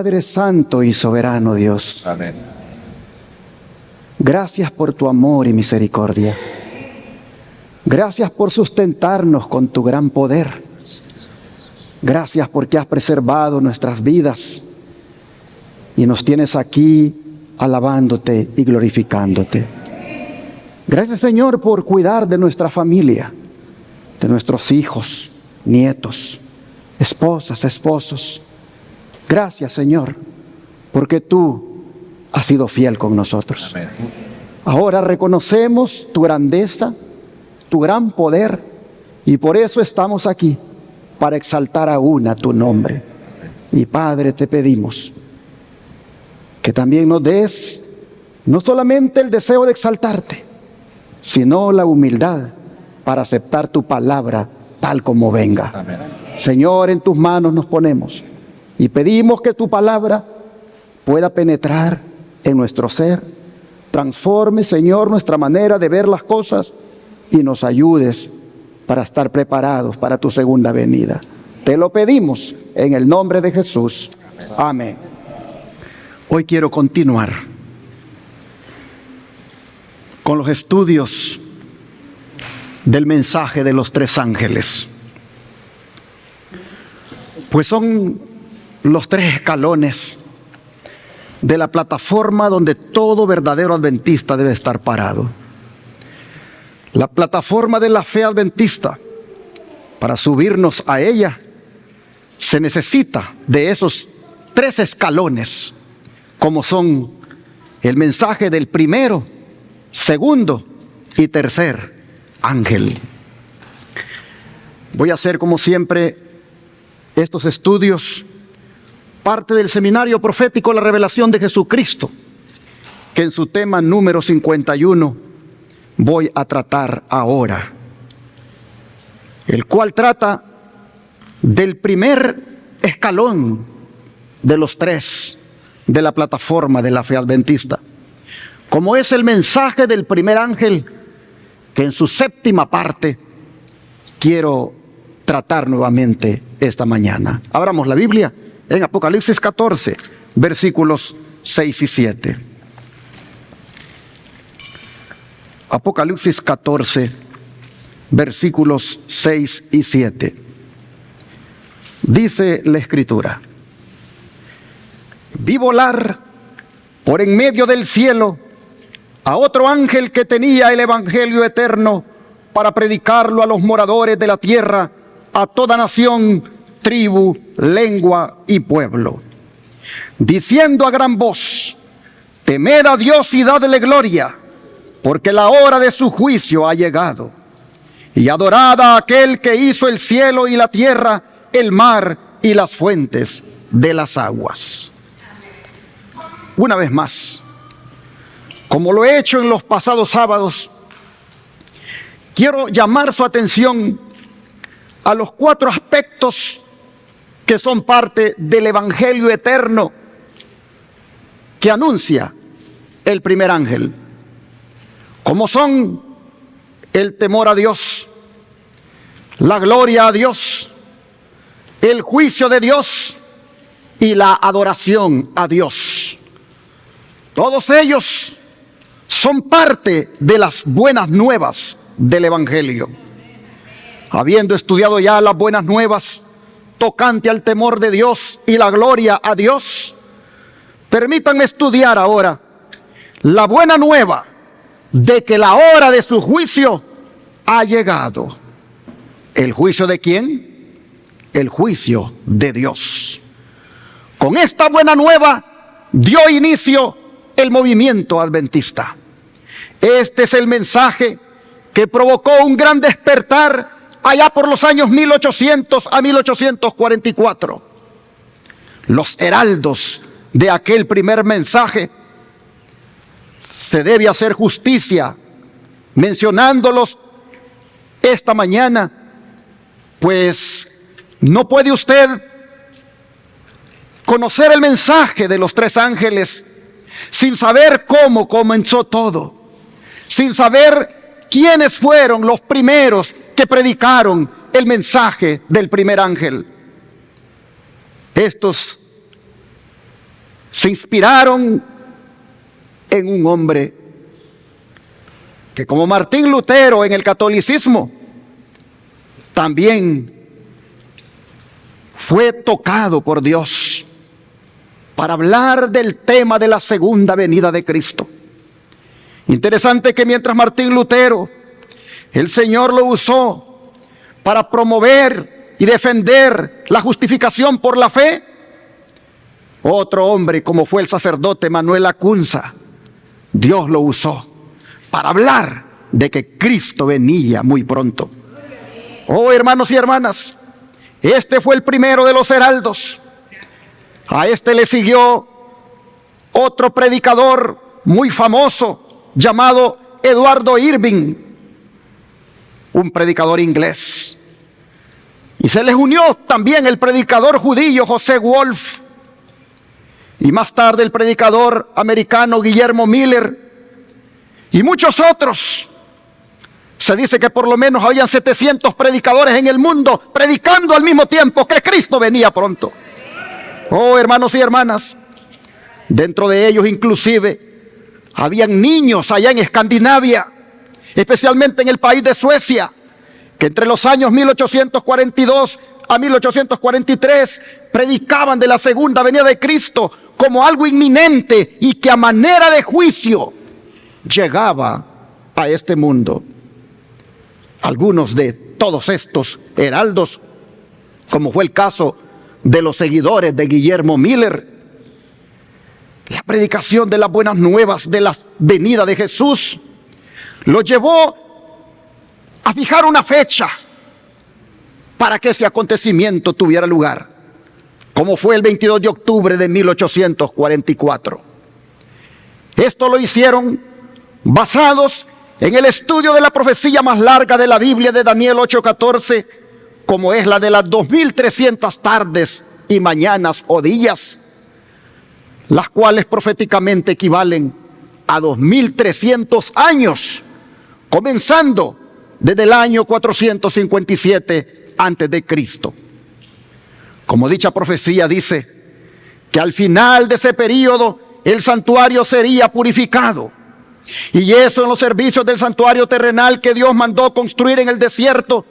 Padre Santo y Soberano Dios. Amén. Gracias por tu amor y misericordia. Gracias por sustentarnos con tu gran poder. Gracias porque has preservado nuestras vidas y nos tienes aquí alabándote y glorificándote. Gracias, Señor, por cuidar de nuestra familia, de nuestros hijos, nietos, esposas, esposos. Gracias, Señor, porque tú has sido fiel con nosotros. Amén. Ahora reconocemos tu grandeza, tu gran poder, y por eso estamos aquí, para exaltar aún a tu nombre. Y Padre, te pedimos que también nos des no solamente el deseo de exaltarte, sino la humildad para aceptar tu palabra tal como venga. Amén. Señor, en tus manos nos ponemos y pedimos que tu palabra pueda penetrar en nuestro ser, transforme, Señor, nuestra manera de ver las cosas y nos ayudes para estar preparados para tu segunda venida. Te lo pedimos en el nombre de Jesús. Amén. Hoy quiero continuar con los estudios del mensaje de los tres ángeles. Pues son los tres escalones de la plataforma donde todo verdadero adventista debe estar parado. La plataforma de la fe adventista. Para subirnos a ella se necesita de esos tres escalones, como son el mensaje del primero, segundo y tercer ángel. Voy a hacer, como siempre, estos estudios parte del seminario profético La Revelación de Jesucristo, que en su tema número 51 voy a tratar ahora, el cual trata del primer escalón de los tres de la plataforma de la fe adventista, como es el mensaje del primer ángel, que en su séptima parte quiero tratar nuevamente esta mañana. Abramos la Biblia en Apocalipsis 14, versículos 6 y 7. Apocalipsis 14, versículos 6 y 7. Dice la Escritura: vi volar por en medio del cielo a otro ángel que tenía el evangelio eterno para predicarlo a los moradores de la tierra, a toda nación, tribu, lengua y pueblo, diciendo a gran voz: temed a Dios y dadle gloria, porque la hora de su juicio ha llegado, y adorad a aquel que hizo el cielo y la tierra, el mar y las fuentes de las aguas. Una vez más, como lo he hecho en los pasados sábados, quiero llamar su atención a los cuatro aspectos que son parte del evangelio eterno que anuncia el primer ángel, como son el temor a Dios, la gloria a Dios, el juicio de Dios y la adoración a Dios. Todos ellos son parte de las buenas nuevas del evangelio. Habiendo estudiado ya las buenas nuevas tocante al temor de Dios y la gloria a Dios, permítanme estudiar ahora la buena nueva de que la hora de su juicio ha llegado. ¿El juicio de quién? El juicio de Dios. Con esta buena nueva dio inicio el movimiento adventista. Este es el mensaje que provocó un gran despertar allá por los años 1800 a 1844. Los heraldos de aquel primer mensaje, se debe hacer justicia mencionándolos esta mañana, pues no puede usted conocer el mensaje de los tres ángeles sin saber cómo comenzó todo, sin saber quiénes fueron los primeros que predicaron el mensaje del primer ángel. Estos se inspiraron en un hombre que, como Martín Lutero en el catolicismo, también fue tocado por Dios para hablar del tema de la segunda venida de Cristo. Interesante que mientras Martín Lutero, el Señor lo usó para promover y defender la justificación por la fe, otro hombre, como fue el sacerdote Manuel Lacunza, Dios lo usó para hablar de que Cristo venía muy pronto. Oh, hermanos y hermanas, este fue el primero de los heraldos. A este le siguió otro predicador muy famoso llamado Eduardo Irving, un predicador inglés. Y se les unió también el predicador judío José Wolf, y más tarde el predicador americano Guillermo Miller, y muchos otros. Se dice que por lo menos habían 700 predicadores en el mundo predicando al mismo tiempo que Cristo venía pronto. Oh, hermanos y hermanas, dentro de ellos inclusive habían niños allá en Escandinavia, especialmente en el país de Suecia, que entre los años 1842 a 1843 predicaban de la segunda venida de Cristo como algo inminente y que a manera de juicio llegaba a este mundo. Algunos de todos estos heraldos, como fue el caso de los seguidores de Guillermo Miller, la predicación de las buenas nuevas de la venida de Jesús lo llevó a fijar una fecha para que ese acontecimiento tuviera lugar, como fue el 22 de octubre de 1844. Esto lo hicieron basados en el estudio de la profecía más larga de la Biblia de Daniel 8:14, como es la de las 2300 tardes y mañanas o días, las cuales proféticamente equivalen a 2300 años, comenzando desde el año 457 antes de Cristo. Como dicha profecía dice que al final de ese periodo el santuario sería purificado, y eso en los servicios del santuario terrenal que Dios mandó construir en el desierto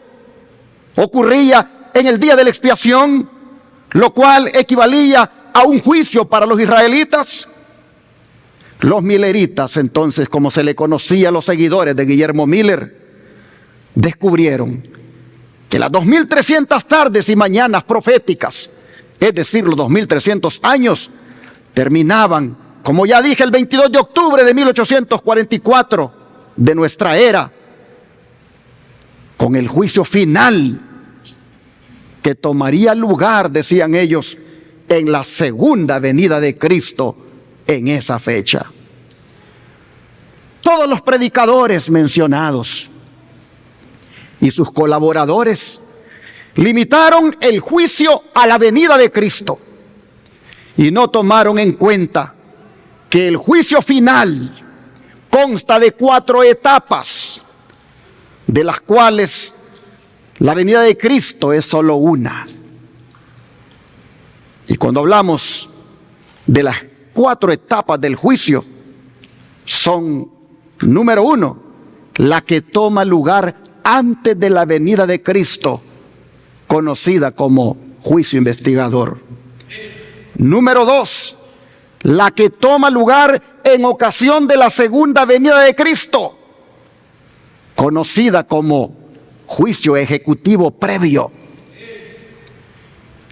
ocurría en el día de la expiación, lo cual equivalía a un juicio para los israelitas. Los milleritas, entonces, como se le conocía a los seguidores de Guillermo Miller, descubrieron que las 2300 tardes y mañanas proféticas, es decir, los 2300 años, terminaban, como ya dije, el 22 de octubre de 1844 de nuestra era, con el juicio final que tomaría lugar, decían ellos, en la segunda venida de Cristo en esa fecha. Todos los predicadores mencionados y sus colaboradores limitaron el juicio a la venida de Cristo y no tomaron en cuenta que el juicio final consta de 4 etapas, de las cuales la venida de Cristo es solo una. Y cuando hablamos de las 4 etapas del juicio, son, número 1, la que toma lugar antes de la venida de Cristo, conocida como juicio investigador. Número 2, la que toma lugar en ocasión de la segunda venida de Cristo, conocida como juicio ejecutivo previo.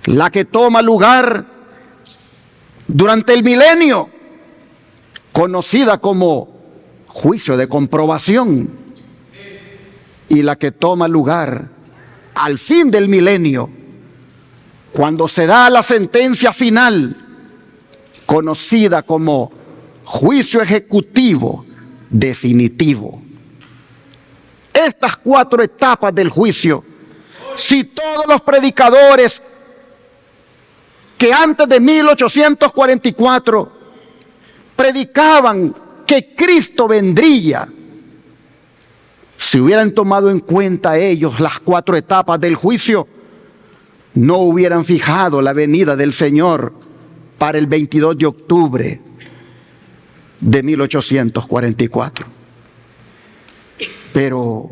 La que toma lugar durante el milenio, conocida como juicio de comprobación. Y la que toma lugar al fin del milenio, cuando se da la sentencia final, conocida como juicio ejecutivo definitivo. Estas 4 etapas del juicio, si todos los predicadores que antes de 1844 predicaban que Cristo vendría, si hubieran tomado en cuenta ellos las 4 etapas del juicio, no hubieran fijado la venida del Señor para el 22 de octubre de 1844. Pero,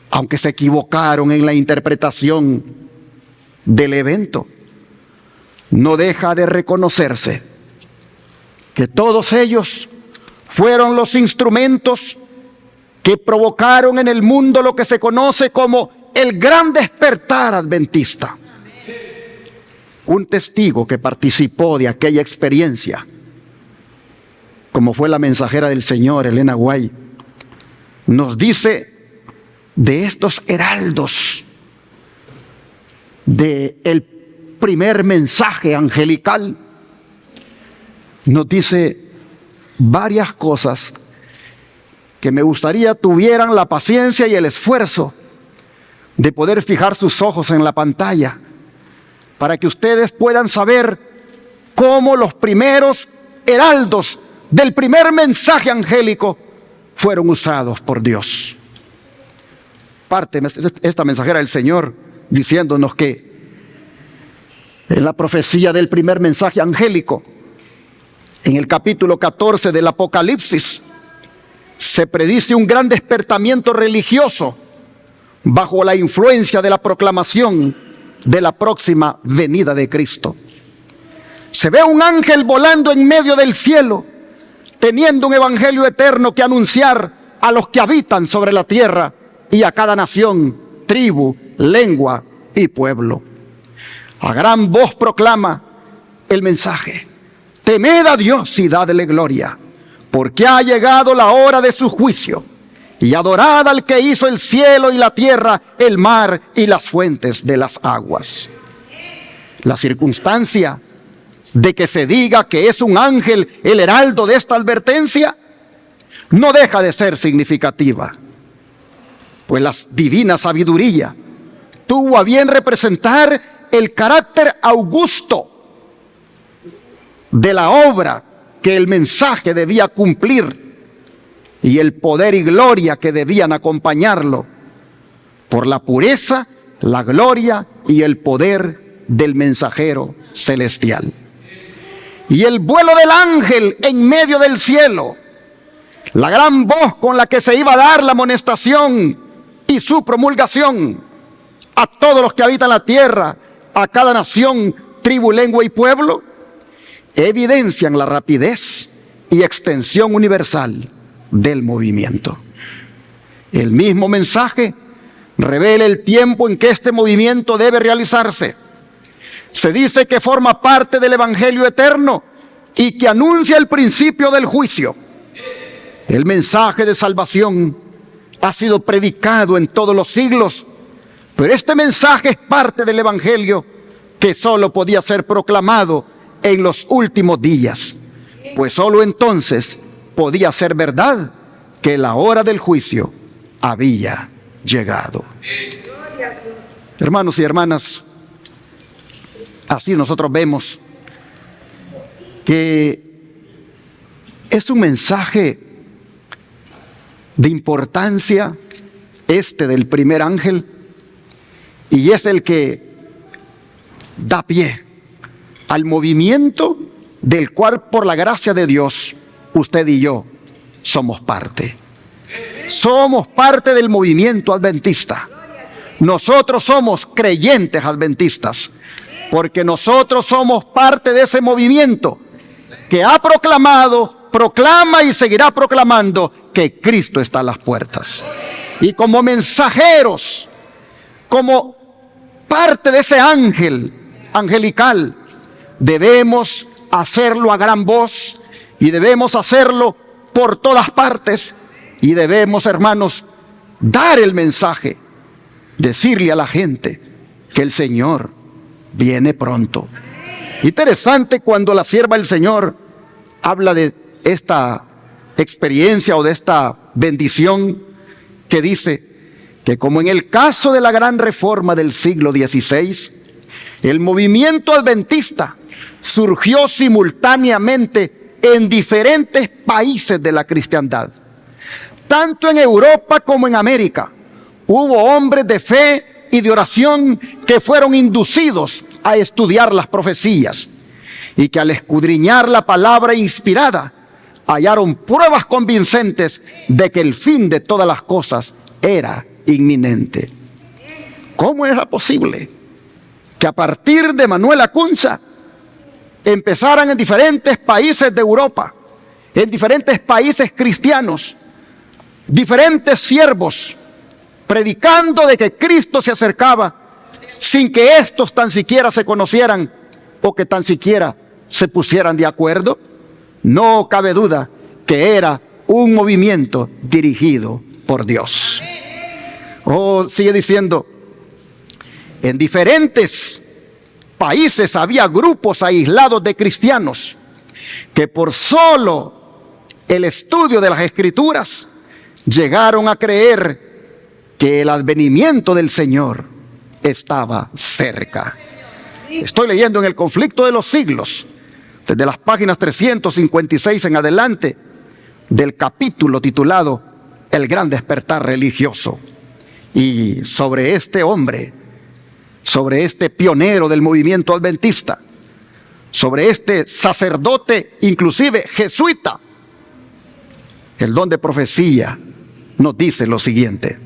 aunque se equivocaron en la interpretación del evento, no deja de reconocerse que todos ellos fueron los instrumentos que provocaron en el mundo lo que se conoce como el gran despertar adventista. Un testigo que participó de aquella experiencia, como fue la mensajera del Señor, Elena White, nos dice de estos heraldos del primer mensaje angelical, nos dice varias cosas que me gustaría tuvieran la paciencia y el esfuerzo de poder fijar sus ojos en la pantalla, para que ustedes puedan saber cómo los primeros heraldos del primer mensaje angélico fueron usados por Dios. Parte esta mensajera del Señor diciéndonos que en la profecía del primer mensaje angélico, en el capítulo 14 del Apocalipsis, se predice un gran despertamiento religioso bajo la influencia de la proclamación de la próxima venida de Cristo. Se ve un ángel volando en medio del cielo, teniendo un evangelio eterno que anunciar a los que habitan sobre la tierra y a cada nación, tribu, lengua y pueblo. A gran voz proclama el mensaje: temed a Dios y dadle gloria, porque ha llegado la hora de su juicio, y adorad al que hizo el cielo y la tierra, el mar y las fuentes de las aguas. La circunstancia de que se diga que es un ángel el heraldo de esta advertencia no deja de ser significativa, pues la divina sabiduría tuvo a bien representar el carácter augusto de la obra que el mensaje debía cumplir y el poder y gloria que debían acompañarlo, por la pureza, la gloria y el poder del mensajero celestial. Y el vuelo del ángel en medio del cielo, la gran voz con la que se iba a dar la amonestación y su promulgación a todos los que habitan la tierra, a cada nación, tribu, lengua y pueblo, evidencian la rapidez y extensión universal del movimiento. El mismo mensaje revela el tiempo en que este movimiento debe realizarse. Se dice que forma parte del evangelio eterno y que anuncia el principio del juicio. El mensaje de salvación ha sido predicado en todos los siglos, pero este mensaje es parte del evangelio que solo podía ser proclamado en los últimos días, pues solo entonces podía ser verdad que la hora del juicio había llegado. Hermanos y hermanas, así nosotros vemos que es un mensaje de importancia este del primer ángel, y es el que da pie al movimiento del cual, por la gracia de Dios, usted y yo somos parte. Somos parte del movimiento adventista. Nosotros somos creyentes adventistas, porque nosotros somos parte de ese movimiento que ha proclamado, proclama y seguirá proclamando que Cristo está a las puertas. Y como mensajeros, como parte de ese ángel angelical, debemos hacerlo a gran voz y debemos hacerlo por todas partes, y debemos, hermanos, dar el mensaje, decirle a la gente que el Señor viene pronto. Interesante cuando la sierva del Señor habla de esta experiencia o de esta bendición, que dice que como en el caso de la gran reforma del siglo XVI, el movimiento adventista surgió simultáneamente en diferentes países de la cristiandad. Tanto en Europa como en América hubo hombres de fe y de oración que fueron inducidos a estudiar las profecías. y que al escudriñar la palabra inspirada hallaron pruebas convincentes de que el fin de todas las cosas era inminente. ¿Cómo era posible que a partir de Manuel Acunza empezaran en diferentes países de Europa, en diferentes países cristianos, diferentes siervos predicando de que Cristo se acercaba sin que estos tan siquiera se conocieran o que tan siquiera se pusieran de acuerdo? No cabe duda que era un movimiento dirigido por Dios. Sigue diciendo, en diferentes países había grupos aislados de cristianos que por solo el estudio de las Escrituras llegaron a creer que el advenimiento del Señor estaba cerca. Estoy leyendo en El conflicto de los siglos, desde las páginas 356 en adelante, del capítulo titulado El gran despertar religioso. Y sobre este hombre, sobre este pionero del movimiento adventista, sobre este sacerdote, inclusive jesuita, el don de profecía nos dice lo siguiente: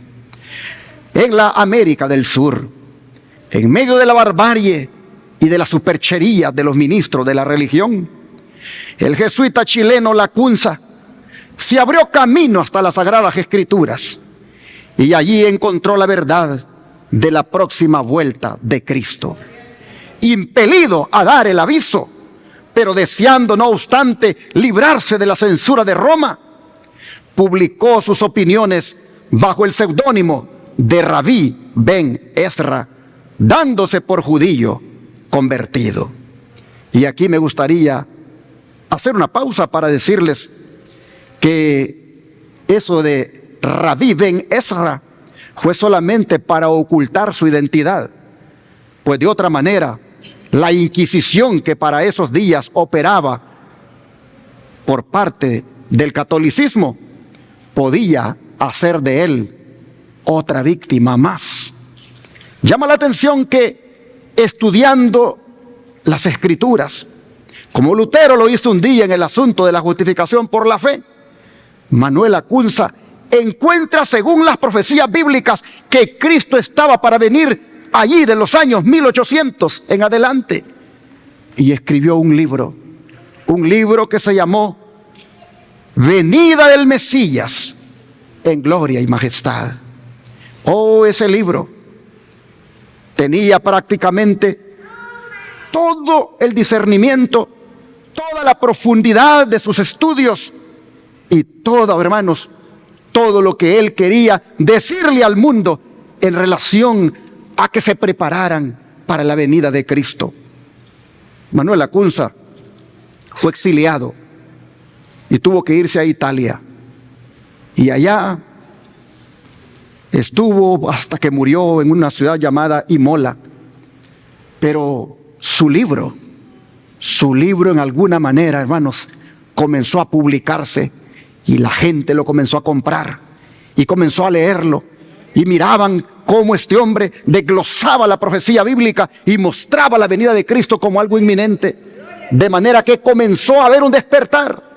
en la América del Sur, en medio de la barbarie y de la superchería de los ministros de la religión, el jesuita chileno Lacunza se abrió camino hasta las Sagradas Escrituras y allí encontró la verdad de la próxima vuelta de Cristo. Impelido a dar el aviso, pero deseando no obstante librarse de la censura de Roma, publicó sus opiniones bajo el seudónimo de Rabí Ben Ezra, dándose por judío convertido. Y aquí me gustaría hacer una pausa para decirles que eso de Rabí Ben Ezra fue solamente para ocultar su identidad, pues de otra manera la Inquisición que para esos días operaba por parte del catolicismo podía hacer de él otra víctima más. Llama la atención que estudiando las Escrituras, como Lutero lo hizo un día en el asunto de la justificación por la fe, Manuel Acunza encuentra, según las profecías bíblicas, que Cristo estaba para venir allí de los años 1800 en adelante, y escribió un libro que se llamó Venida del Mesías en gloria y majestad. Ese libro tenía prácticamente todo el discernimiento, toda la profundidad de sus estudios y todo, hermanos, todo lo que él quería decirle al mundo en relación a que se prepararan para la venida de Cristo. Manuel Acunza fue exiliado y tuvo que irse a Italia, y allá estuvo hasta que murió en una ciudad llamada Imola. Pero su libro en alguna manera, hermanos, comenzó a publicarse y la gente lo comenzó a comprar y comenzó a leerlo, y miraban cómo este hombre desglosaba la profecía bíblica y mostraba la venida de Cristo como algo inminente, de manera que comenzó a haber un despertar.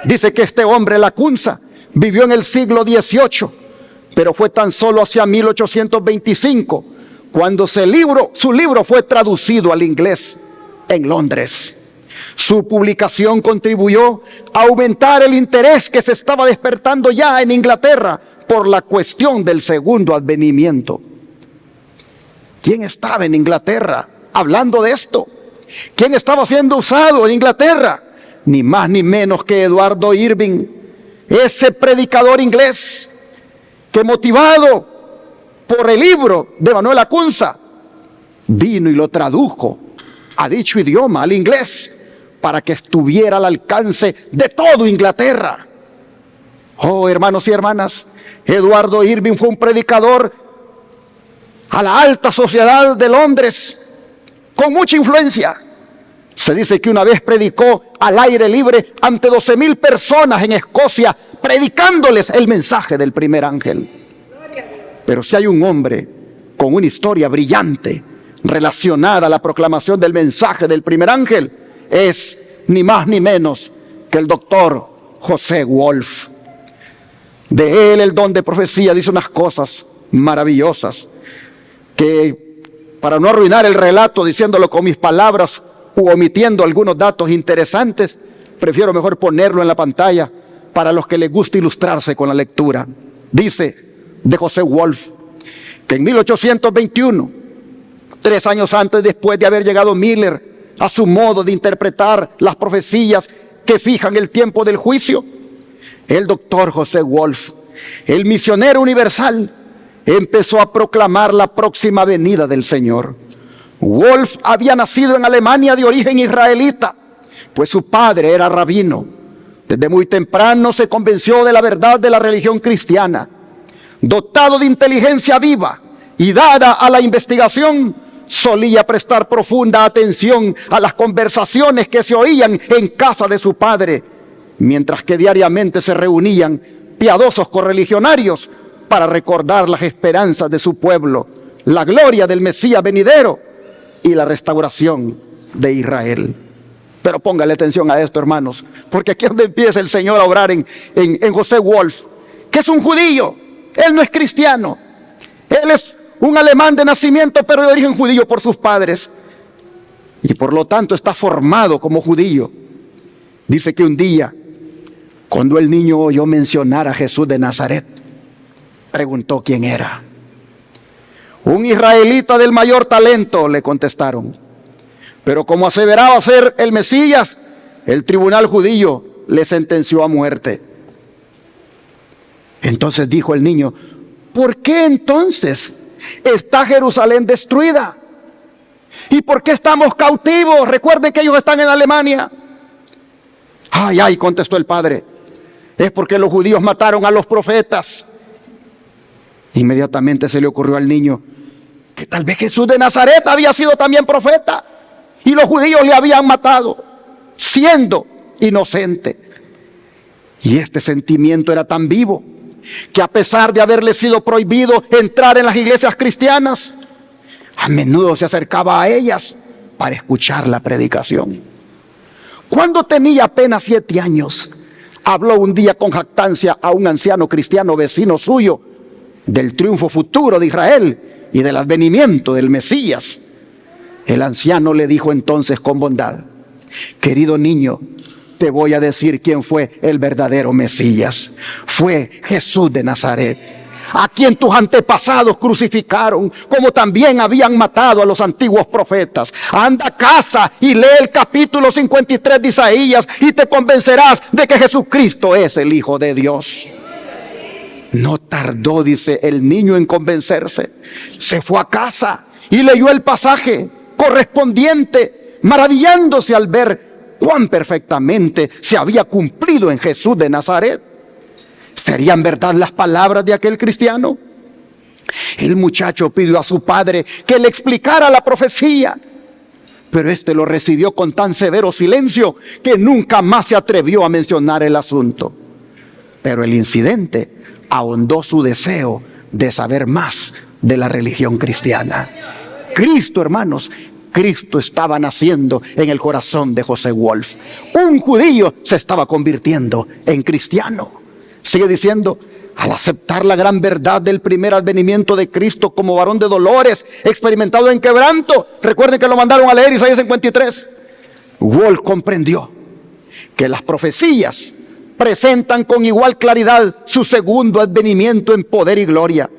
Dice que este hombre, Lacunza, vivió en el siglo XVIII, pero fue tan solo hacia 1825 cuando su libro fue traducido al inglés en Londres. Su publicación contribuyó a aumentar el interés que se estaba despertando ya en Inglaterra por la cuestión del segundo advenimiento. ¿Quién estaba en Inglaterra hablando de esto? ¿Quién estaba siendo usado en Inglaterra? Ni más ni menos que Eduardo Irving, ese predicador inglés que, motivado por el libro de Manuel Acunza, vino y lo tradujo a dicho idioma, al inglés, para que estuviera al alcance de todo Inglaterra. Hermanos y hermanas, Eduardo Irving fue un predicador a la alta sociedad de Londres con mucha influencia. Se dice que una vez predicó al aire libre ante 12,000 personas en Escocia, predicándoles el mensaje del primer ángel. Pero si hay un hombre con una historia brillante relacionada a la proclamación del mensaje del primer ángel, es ni más ni menos que el doctor José Wolf. De él el don de profecía dice unas cosas maravillosas que, para no arruinar el relato diciéndolo con mis palabras u omitiendo algunos datos interesantes, prefiero mejor ponerlo en la pantalla para los que les gusta ilustrarse con la lectura. Dice de José Wolf que en 1821, 3 años antes, después de haber llegado Miller a su modo de interpretar las profecías que fijan el tiempo del juicio, el doctor José Wolf, el misionero universal, empezó a proclamar la próxima venida del Señor. Wolf había nacido en Alemania de origen israelita, pues su padre era rabino. Desde muy temprano se convenció de la verdad de la religión cristiana. Dotado de inteligencia viva y dada a la investigación, solía prestar profunda atención a las conversaciones que se oían en casa de su padre, mientras que diariamente se reunían piadosos correligionarios para recordar las esperanzas de su pueblo, la gloria del Mesías venidero y la restauración de Israel. Pero póngale atención a esto, hermanos, porque aquí es donde empieza el Señor a obrar en José Wolf, que es un judío. Él no es cristiano, él es un alemán de nacimiento, pero de origen judío por sus padres, y por lo tanto está formado como judío. Dice que un día, cuando el niño oyó mencionar a Jesús de Nazaret, preguntó quién era. Un israelita del mayor talento, le contestaron. Pero como aseveraba ser el Mesías, el tribunal judío le sentenció a muerte. Entonces dijo el niño: ¿por qué entonces está Jerusalén destruida? ¿Y por qué estamos cautivos? Recuerden que ellos están en Alemania. Ay, contestó el padre, es porque los judíos mataron a los profetas. Inmediatamente se le ocurrió al niño que tal vez Jesús de Nazaret había sido también profeta y los judíos le habían matado siendo inocente. Y este sentimiento era tan vivo que, a pesar de haberle sido prohibido entrar en las iglesias cristianas, a menudo se acercaba a ellas para escuchar la predicación. Cuando tenía apenas 7 años, habló un día con jactancia a un anciano cristiano vecino suyo del triunfo futuro de Israel y del advenimiento del Mesías. El anciano le dijo entonces con bondad: querido niño, te voy a decir quién fue el verdadero Mesías. Fue Jesús de Nazaret, a quien tus antepasados crucificaron, como también habían matado a los antiguos profetas. Anda a casa y lee el capítulo 53 de Isaías y te convencerás de que Jesucristo es el Hijo de Dios. No tardó, dice el niño, en convencerse. Se fue a casa y leyó el pasaje correspondiente, maravillándose al ver cuán perfectamente se había cumplido en Jesús de Nazaret. ¿Serían verdad las palabras de aquel cristiano? El muchacho pidió a su padre que le explicara la profecía, pero éste lo recibió con tan severo silencio que nunca más se atrevió a mencionar el asunto. Pero el incidente ahondó su deseo de saber más de la religión cristiana. Cristo, hermanos, Cristo estaba naciendo en el corazón de José Wolf. Un judío se estaba convirtiendo en cristiano. Sigue diciendo: al aceptar la gran verdad del primer advenimiento de Cristo como varón de dolores, experimentado en quebranto, recuerden que lo mandaron a leer Isaías 53, Wolf comprendió que las profecías presentan con igual claridad su segundo advenimiento en poder y gloria.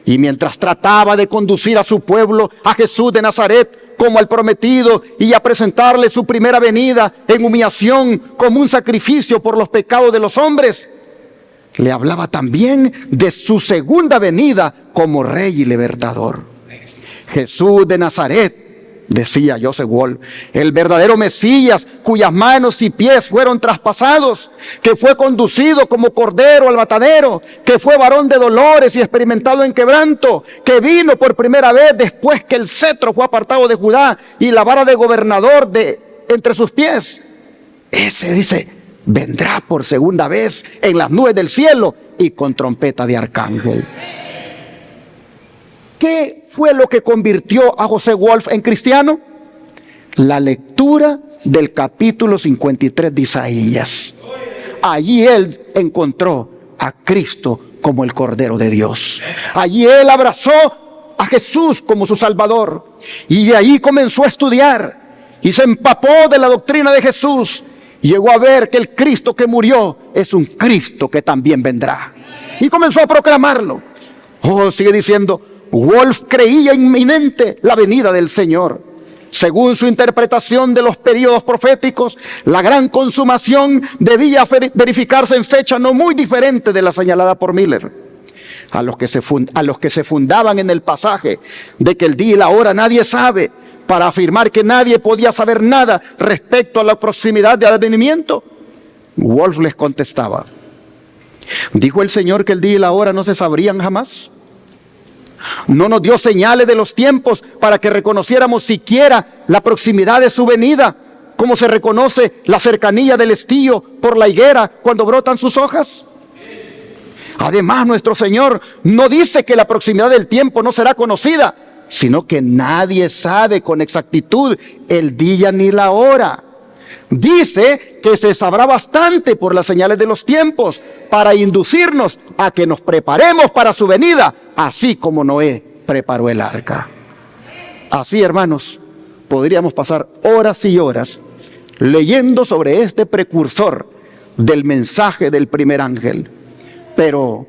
Y mientras trataba de conducir a su pueblo a Jesús de Nazaret como al prometido y a presentarle su primera venida en humillación como un sacrificio por los pecados de los hombres, le hablaba también de su segunda venida como Rey y Libertador. Jesús de Nazaret, decía Joseph Wolf, el verdadero Mesías, cuyas manos y pies fueron traspasados, que fue conducido como cordero al matadero, que fue varón de dolores y experimentado en quebranto, que vino por primera vez después que el cetro fue apartado de Judá y la vara de gobernador de entre sus pies. Ese, dice, vendrá por segunda vez en las nubes del cielo y con trompeta de arcángel. ¿Qué fue lo que convirtió a José Wolf en cristiano? La lectura del capítulo 53 de Isaías. Allí él encontró a Cristo como el Cordero de Dios. Allí él abrazó a Jesús como su Salvador. Y de ahí comenzó a estudiar y se empapó de la doctrina de Jesús. Llegó a ver que el Cristo que murió es un Cristo que también vendrá. Y comenzó a proclamarlo. Oh, sigue diciendo, Wolf creía inminente la venida del Señor. Según su interpretación de los periodos proféticos, la gran consumación debía verificarse en fecha no muy diferente de la señalada por Miller. A los que se fundaban en el pasaje de que el día y la hora nadie sabe, para afirmar que nadie podía saber nada respecto a la proximidad del advenimiento, Wolf les contestaba: ¿dijo el Señor que el día y la hora no se sabrían jamás? ¿No nos dio señales de los tiempos para que reconociéramos siquiera la proximidad de su venida, como se reconoce la cercanía del estío por la higuera cuando brotan sus hojas? Además, nuestro Señor no dice que la proximidad del tiempo no será conocida, sino que nadie sabe con exactitud el día ni la hora. Dice que se sabrá bastante por las señales de los tiempos para inducirnos a que nos preparemos para su venida, así como Noé preparó el arca. Así, hermanos, podríamos pasar horas y horas leyendo sobre este precursor del mensaje del primer ángel, pero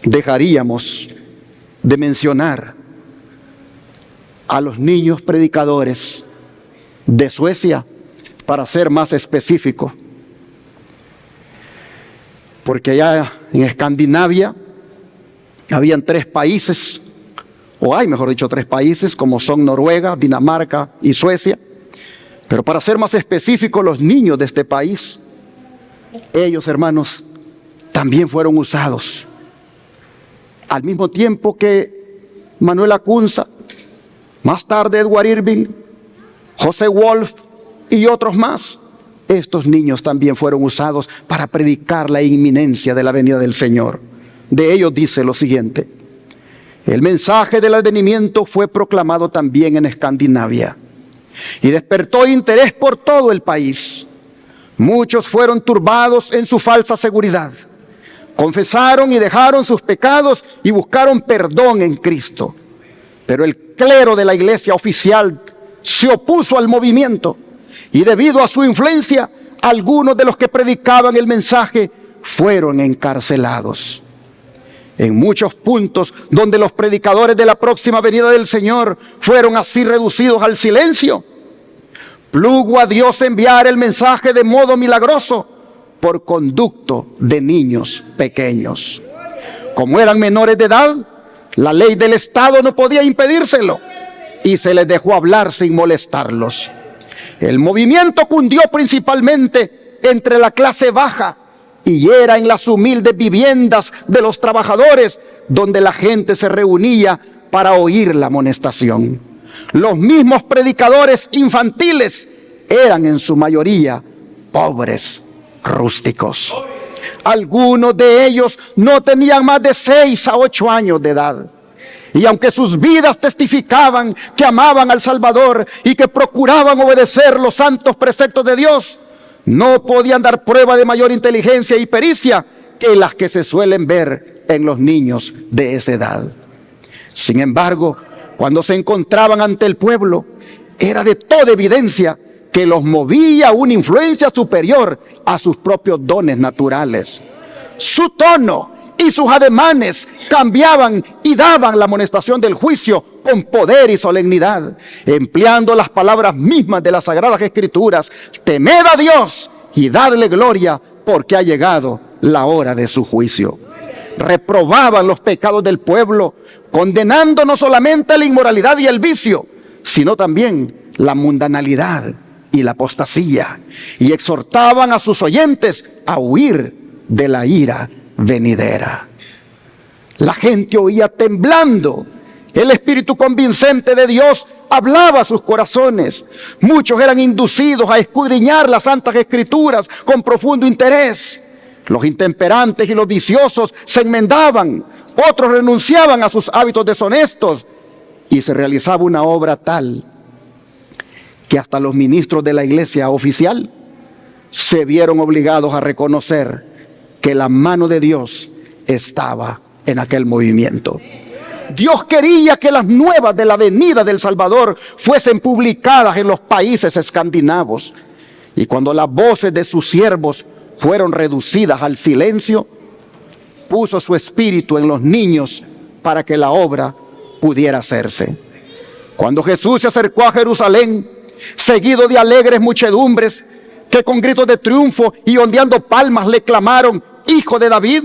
dejaríamos de mencionar a los niños predicadores de Suecia, para ser más específico, porque allá en Escandinavia habían 3 países, o hay, mejor dicho, 3 países, como son Noruega, Dinamarca y Suecia. Pero para ser más específico, los niños de este país, ellos, hermanos, también fueron usados. Al mismo tiempo que Manuel Acunza, más tarde Edward Irving, José Wolf y otros más, estos niños también fueron usados para predicar la inminencia de la venida del Señor. De ellos dice lo siguiente: el mensaje del advenimiento fue proclamado también en Escandinavia y despertó interés por todo el país. Muchos fueron turbados en su falsa seguridad, confesaron y dejaron sus pecados y buscaron perdón en Cristo. Pero el clero de la iglesia oficial se opuso al movimiento, y debido a su influencia, algunos de los que predicaban el mensaje fueron encarcelados. En muchos puntos donde los predicadores de la próxima venida del Señor fueron así reducidos al silencio, plugo a Dios enviar el mensaje de modo milagroso por conducto de niños pequeños. Como eran menores de edad, la ley del Estado no podía impedírselo y se les dejó hablar sin molestarlos. El movimiento cundió principalmente entre la clase baja y era en las humildes viviendas de los trabajadores donde la gente se reunía para oír la amonestación. Los mismos predicadores infantiles eran en su mayoría pobres rústicos. Algunos de ellos no tenían más de 6 a 8 años de edad. Y aunque sus vidas testificaban que amaban al Salvador y que procuraban obedecer los santos preceptos de Dios, no podían dar prueba de mayor inteligencia y pericia que las que se suelen ver en los niños de esa edad. Sin embargo, cuando se encontraban ante el pueblo, era de toda evidencia que los movía una influencia superior a sus propios dones naturales. Su tono y sus ademanes cambiaban y daban la amonestación del juicio con poder y solemnidad, empleando las palabras mismas de las Sagradas Escrituras: temed a Dios y dadle gloria, porque ha llegado la hora de su juicio. Reprobaban los pecados del pueblo, condenando no solamente la inmoralidad y el vicio, sino también la mundanalidad y la apostasía, y exhortaban a sus oyentes a huir de la ira venidera. La gente oía temblando. El espíritu convincente de Dios hablaba a sus corazones. Muchos eran inducidos a escudriñar las santas escrituras con profundo interés. Los intemperantes y los viciosos se enmendaban, otros renunciaban a sus hábitos deshonestos, y se realizaba una obra tal que hasta los ministros de la iglesia oficial se vieron obligados a reconocer que la mano de Dios estaba en aquel movimiento. Dios quería que las nuevas de la venida del Salvador fuesen publicadas en los países escandinavos. Y cuando las voces de sus siervos fueron reducidas al silencio, puso su espíritu en los niños para que la obra pudiera hacerse. Cuando Jesús se acercó a Jerusalén, seguido de alegres muchedumbres, que con gritos de triunfo y ondeando palmas le clamaron: Hijo de David,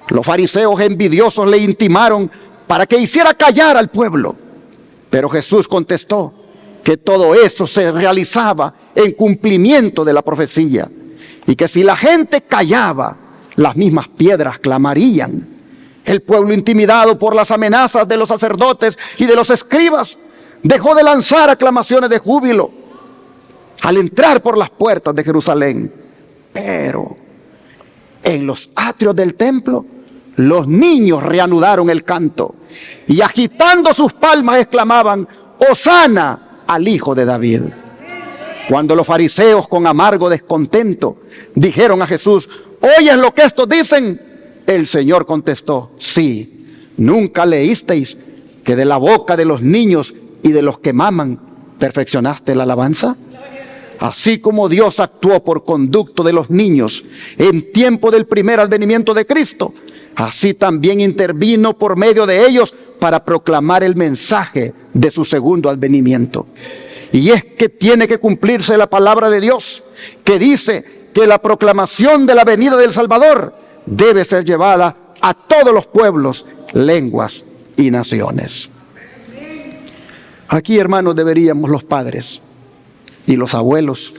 los fariseos envidiosos le intimaron para que hiciera callar al pueblo. Pero Jesús contestó que todo eso se realizaba en cumplimiento de la profecía, y que si la gente callaba, las mismas piedras clamarían. El pueblo, intimidado por las amenazas de los sacerdotes y de los escribas, dejó de lanzar aclamaciones de júbilo al entrar por las puertas de Jerusalén. Pero en los atrios del templo, los niños reanudaron el canto y agitando sus palmas exclamaban: Hosana al Hijo de David. Cuando los fariseos, con amargo descontento, dijeron a Jesús: ¿oyes lo que estos dicen? El Señor contestó: sí, ¿nunca leísteis que de la boca de los niños y de los que maman perfeccionaste la alabanza? Así como Dios actuó por conducto de los niños en tiempo del primer advenimiento de Cristo, así también intervino por medio de ellos para proclamar el mensaje de su segundo advenimiento. Y es que tiene que cumplirse la palabra de Dios, que dice que la proclamación de la venida del Salvador debe ser llevada a todos los pueblos, lenguas y naciones. Aquí, hermanos, deberíamos los padres y los abuelos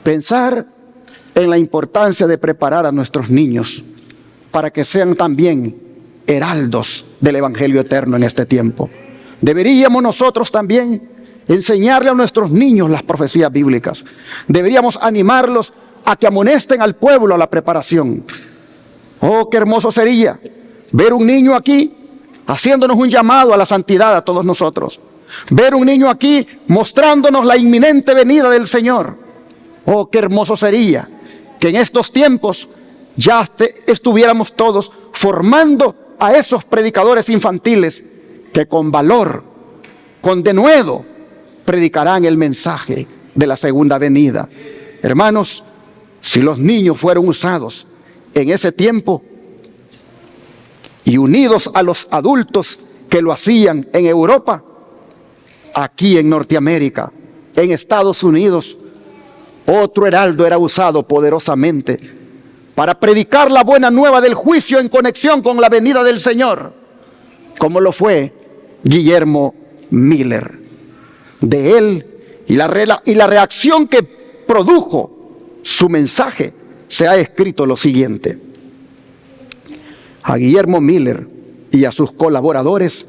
pensar en la importancia de preparar a nuestros niños para que sean también heraldos del Evangelio eterno en este tiempo. Deberíamos nosotros también enseñarle a nuestros niños las profecías bíblicas. Deberíamos animarlos a que amonesten al pueblo a la preparación. Oh, qué hermoso sería ver un niño aquí haciéndonos un llamado a la santidad a todos nosotros. Ver un niño aquí mostrándonos la inminente venida del Señor. Oh, qué hermoso sería que en estos tiempos ya estuviéramos todos formando a esos predicadores infantiles que con valor, con denuedo, predicarán el mensaje de la segunda venida. Hermanos, si los niños fueron usados en ese tiempo y unidos a los adultos que lo hacían en Europa, aquí en Norteamérica, en Estados Unidos, otro heraldo era usado poderosamente para predicar la buena nueva del juicio en conexión con la venida del Señor, como lo fue Guillermo Miller. De él y la reacción que produjo su mensaje se ha escrito lo siguiente: a Guillermo Miller y a sus colaboradores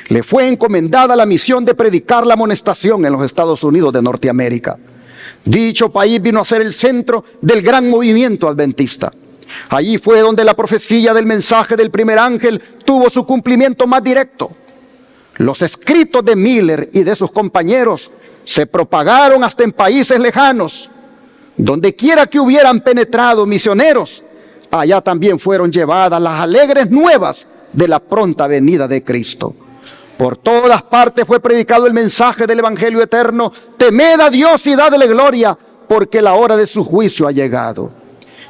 le fue encomendada la misión de predicar la amonestación en los Estados Unidos de Norteamérica. Dicho país vino a ser el centro del gran movimiento adventista. Allí fue donde la profecía del mensaje del primer ángel tuvo su cumplimiento más directo. Los escritos de Miller y de sus compañeros se propagaron hasta en países lejanos. Donde quiera que hubieran penetrado misioneros, allá también fueron llevadas las alegres nuevas de la pronta venida de Cristo. Por todas partes fue predicado el mensaje del Evangelio eterno: temed a Dios y dadle gloria, porque la hora de su juicio ha llegado.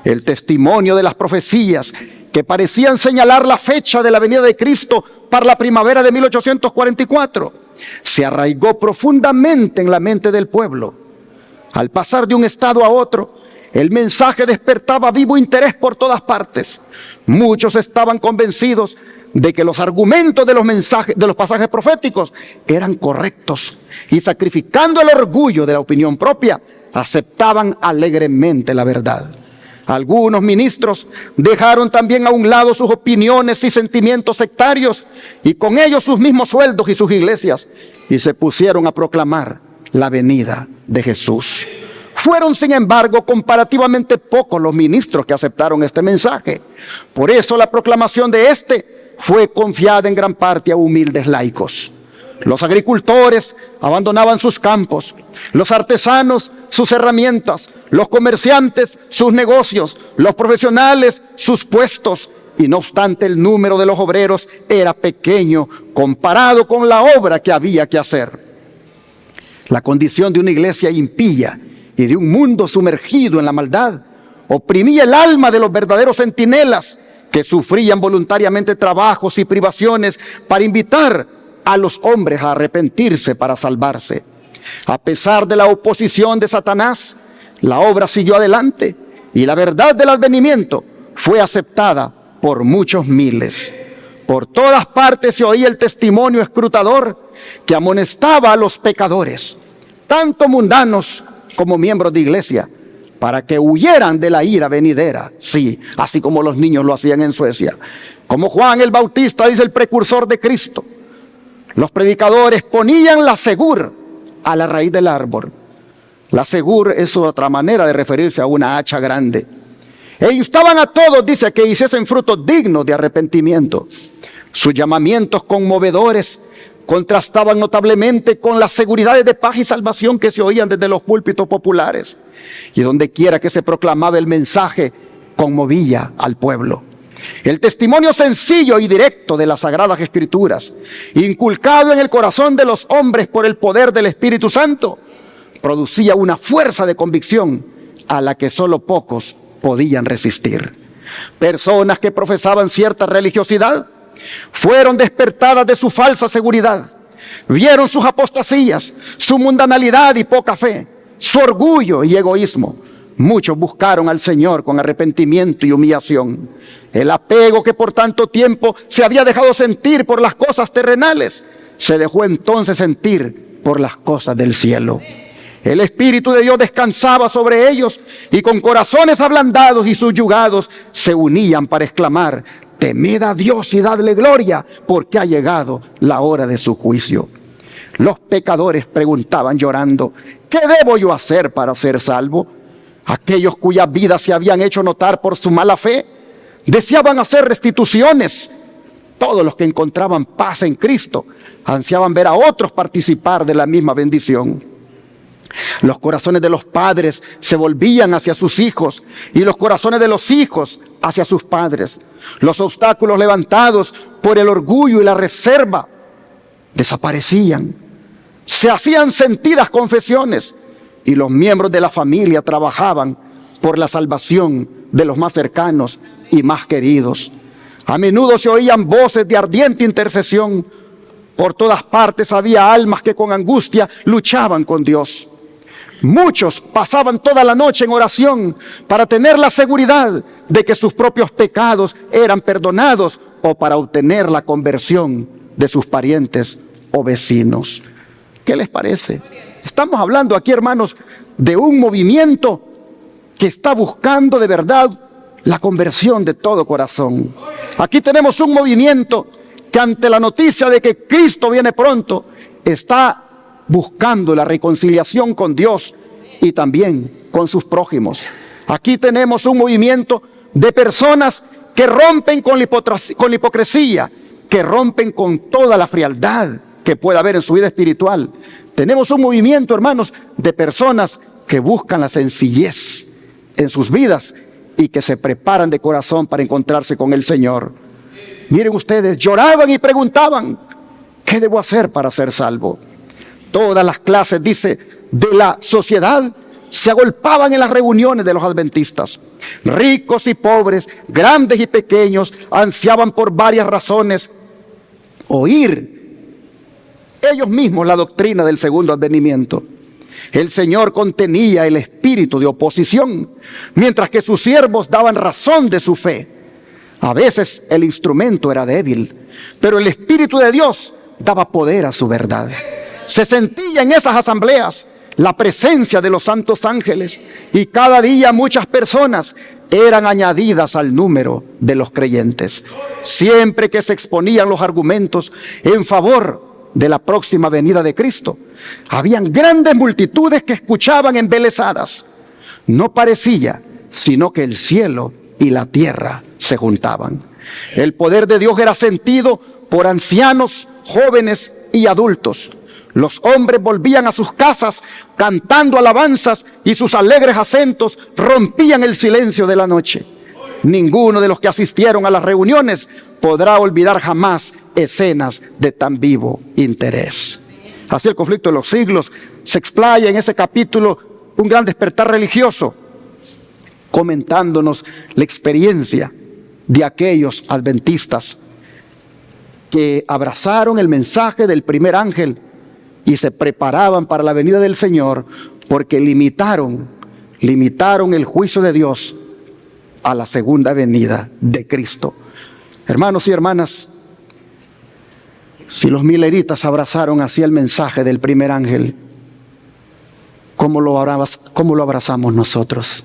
El testimonio de las profecías que parecían señalar la fecha de la venida de Cristo para la primavera de 1844 se arraigó profundamente en la mente del pueblo. Al pasar de un estado a otro, el mensaje despertaba vivo interés por todas partes. Muchos estaban convencidos de que los argumentos de los pasajes proféticos eran correctos, y sacrificando el orgullo de la opinión propia, aceptaban alegremente la verdad. Algunos ministros dejaron también a un lado sus opiniones y sentimientos sectarios, y con ellos sus mismos sueldos y sus iglesias, y se pusieron a proclamar la venida de Jesús. Fueron, sin embargo, comparativamente pocos los ministros que aceptaron este mensaje. Por eso la proclamación de este fue confiada en gran parte a humildes laicos. Los agricultores abandonaban sus campos, los artesanos sus herramientas, los comerciantes sus negocios, los profesionales sus puestos, y no obstante el número de los obreros era pequeño comparado con la obra que había que hacer. La condición de una iglesia impía y de un mundo sumergido en la maldad oprimía el alma de los verdaderos centinelas que sufrían voluntariamente trabajos y privaciones para invitar a los hombres a arrepentirse para salvarse. A pesar de la oposición de Satanás, la obra siguió adelante y la verdad del advenimiento fue aceptada por muchos miles. Por todas partes se oía el testimonio escrutador que amonestaba a los pecadores, tanto mundanos como miembros de iglesia, para que huyeran de la ira venidera. Sí, así como los niños lo hacían en Suecia. Como Juan el Bautista, dice el precursor de Cristo, los predicadores ponían la segur a la raíz del árbol. La segur es otra manera de referirse a una hacha grande. E instaban a todos, dice, que hiciesen frutos dignos de arrepentimiento. Sus llamamientos conmovedores contrastaban notablemente con las seguridades de paz y salvación que se oían desde los púlpitos populares. Y donde quiera que se proclamaba el mensaje, conmovía al pueblo. El testimonio sencillo y directo de las Sagradas Escrituras, inculcado en el corazón de los hombres por el poder del Espíritu Santo, producía una fuerza de convicción a la que solo pocos podían resistir. Personas que profesaban cierta religiosidad fueron despertadas de su falsa seguridad, vieron sus apostasías, su mundanalidad y poca fe, su orgullo y egoísmo. Muchos buscaron al Señor con arrepentimiento y humillación. El apego que por tanto tiempo se había dejado sentir por las cosas terrenales, se dejó entonces sentir por las cosas del cielo. El Espíritu de Dios descansaba sobre ellos y con corazones ablandados y subyugados se unían para exclamar: temed a Dios y dadle gloria, porque ha llegado la hora de su juicio. Los pecadores preguntaban llorando: ¿qué debo yo hacer para ser salvo? Aquellos cuyas vidas se habían hecho notar por su mala fe deseaban hacer restituciones. Todos los que encontraban paz en Cristo ansiaban ver a otros participar de la misma bendición. Los corazones de los padres se volvían hacia sus hijos y los corazones de los hijos hacia sus padres. Los obstáculos levantados por el orgullo y la reserva desaparecían. Se hacían sentidas confesiones y los miembros de la familia trabajaban por la salvación de los más cercanos y más queridos. A menudo se oían voces de ardiente intercesión. Por todas partes había almas que con angustia luchaban con Dios. Muchos pasaban toda la noche en oración para tener la seguridad de que sus propios pecados eran perdonados o para obtener la conversión de sus parientes o vecinos. ¿Qué les parece? Estamos hablando aquí, hermanos, de un movimiento que está buscando de verdad la conversión de todo corazón. Aquí tenemos un movimiento que ante la noticia de que Cristo viene pronto, está buscando la reconciliación con Dios y también con sus prójimos. Aquí tenemos un movimiento de personas que rompen con la hipocresía, que rompen con toda la frialdad que pueda haber en su vida espiritual. Tenemos un movimiento, hermanos, de personas que buscan la sencillez en sus vidas y que se preparan de corazón para encontrarse con el Señor. Miren ustedes, lloraban y preguntaban: ¿qué debo hacer para ser salvo? Todas las clases, dice, de la sociedad se agolpaban en las reuniones de los adventistas. Ricos y pobres, grandes y pequeños, ansiaban por varias razones oír ellos mismos la doctrina del segundo advenimiento. El Señor contenía el espíritu de oposición, mientras que sus siervos daban razón de su fe. A veces el instrumento era débil, pero el Espíritu de Dios daba poder a su verdad. Se sentía en esas asambleas la presencia de los santos ángeles y cada día muchas personas eran añadidas al número de los creyentes. Siempre que se exponían los argumentos en favor de la próxima venida de Cristo, habían grandes multitudes que escuchaban embelesadas. No parecía sino que el cielo y la tierra se juntaban. El poder de Dios era sentido por ancianos, jóvenes y adultos. Los hombres volvían a sus casas cantando alabanzas y sus alegres acentos rompían el silencio de la noche. Ninguno de los que asistieron a las reuniones podrá olvidar jamás escenas de tan vivo interés. Así el conflicto de los siglos se explaya en ese capítulo, un gran despertar religioso, comentándonos la experiencia de aquellos adventistas que abrazaron el mensaje del primer ángel y se preparaban para la venida del Señor, porque limitaron el juicio de Dios a la segunda venida de Cristo. Hermanos y hermanas, si los mileritas abrazaron así el mensaje del primer ángel, ¿cómo lo abrazamos nosotros?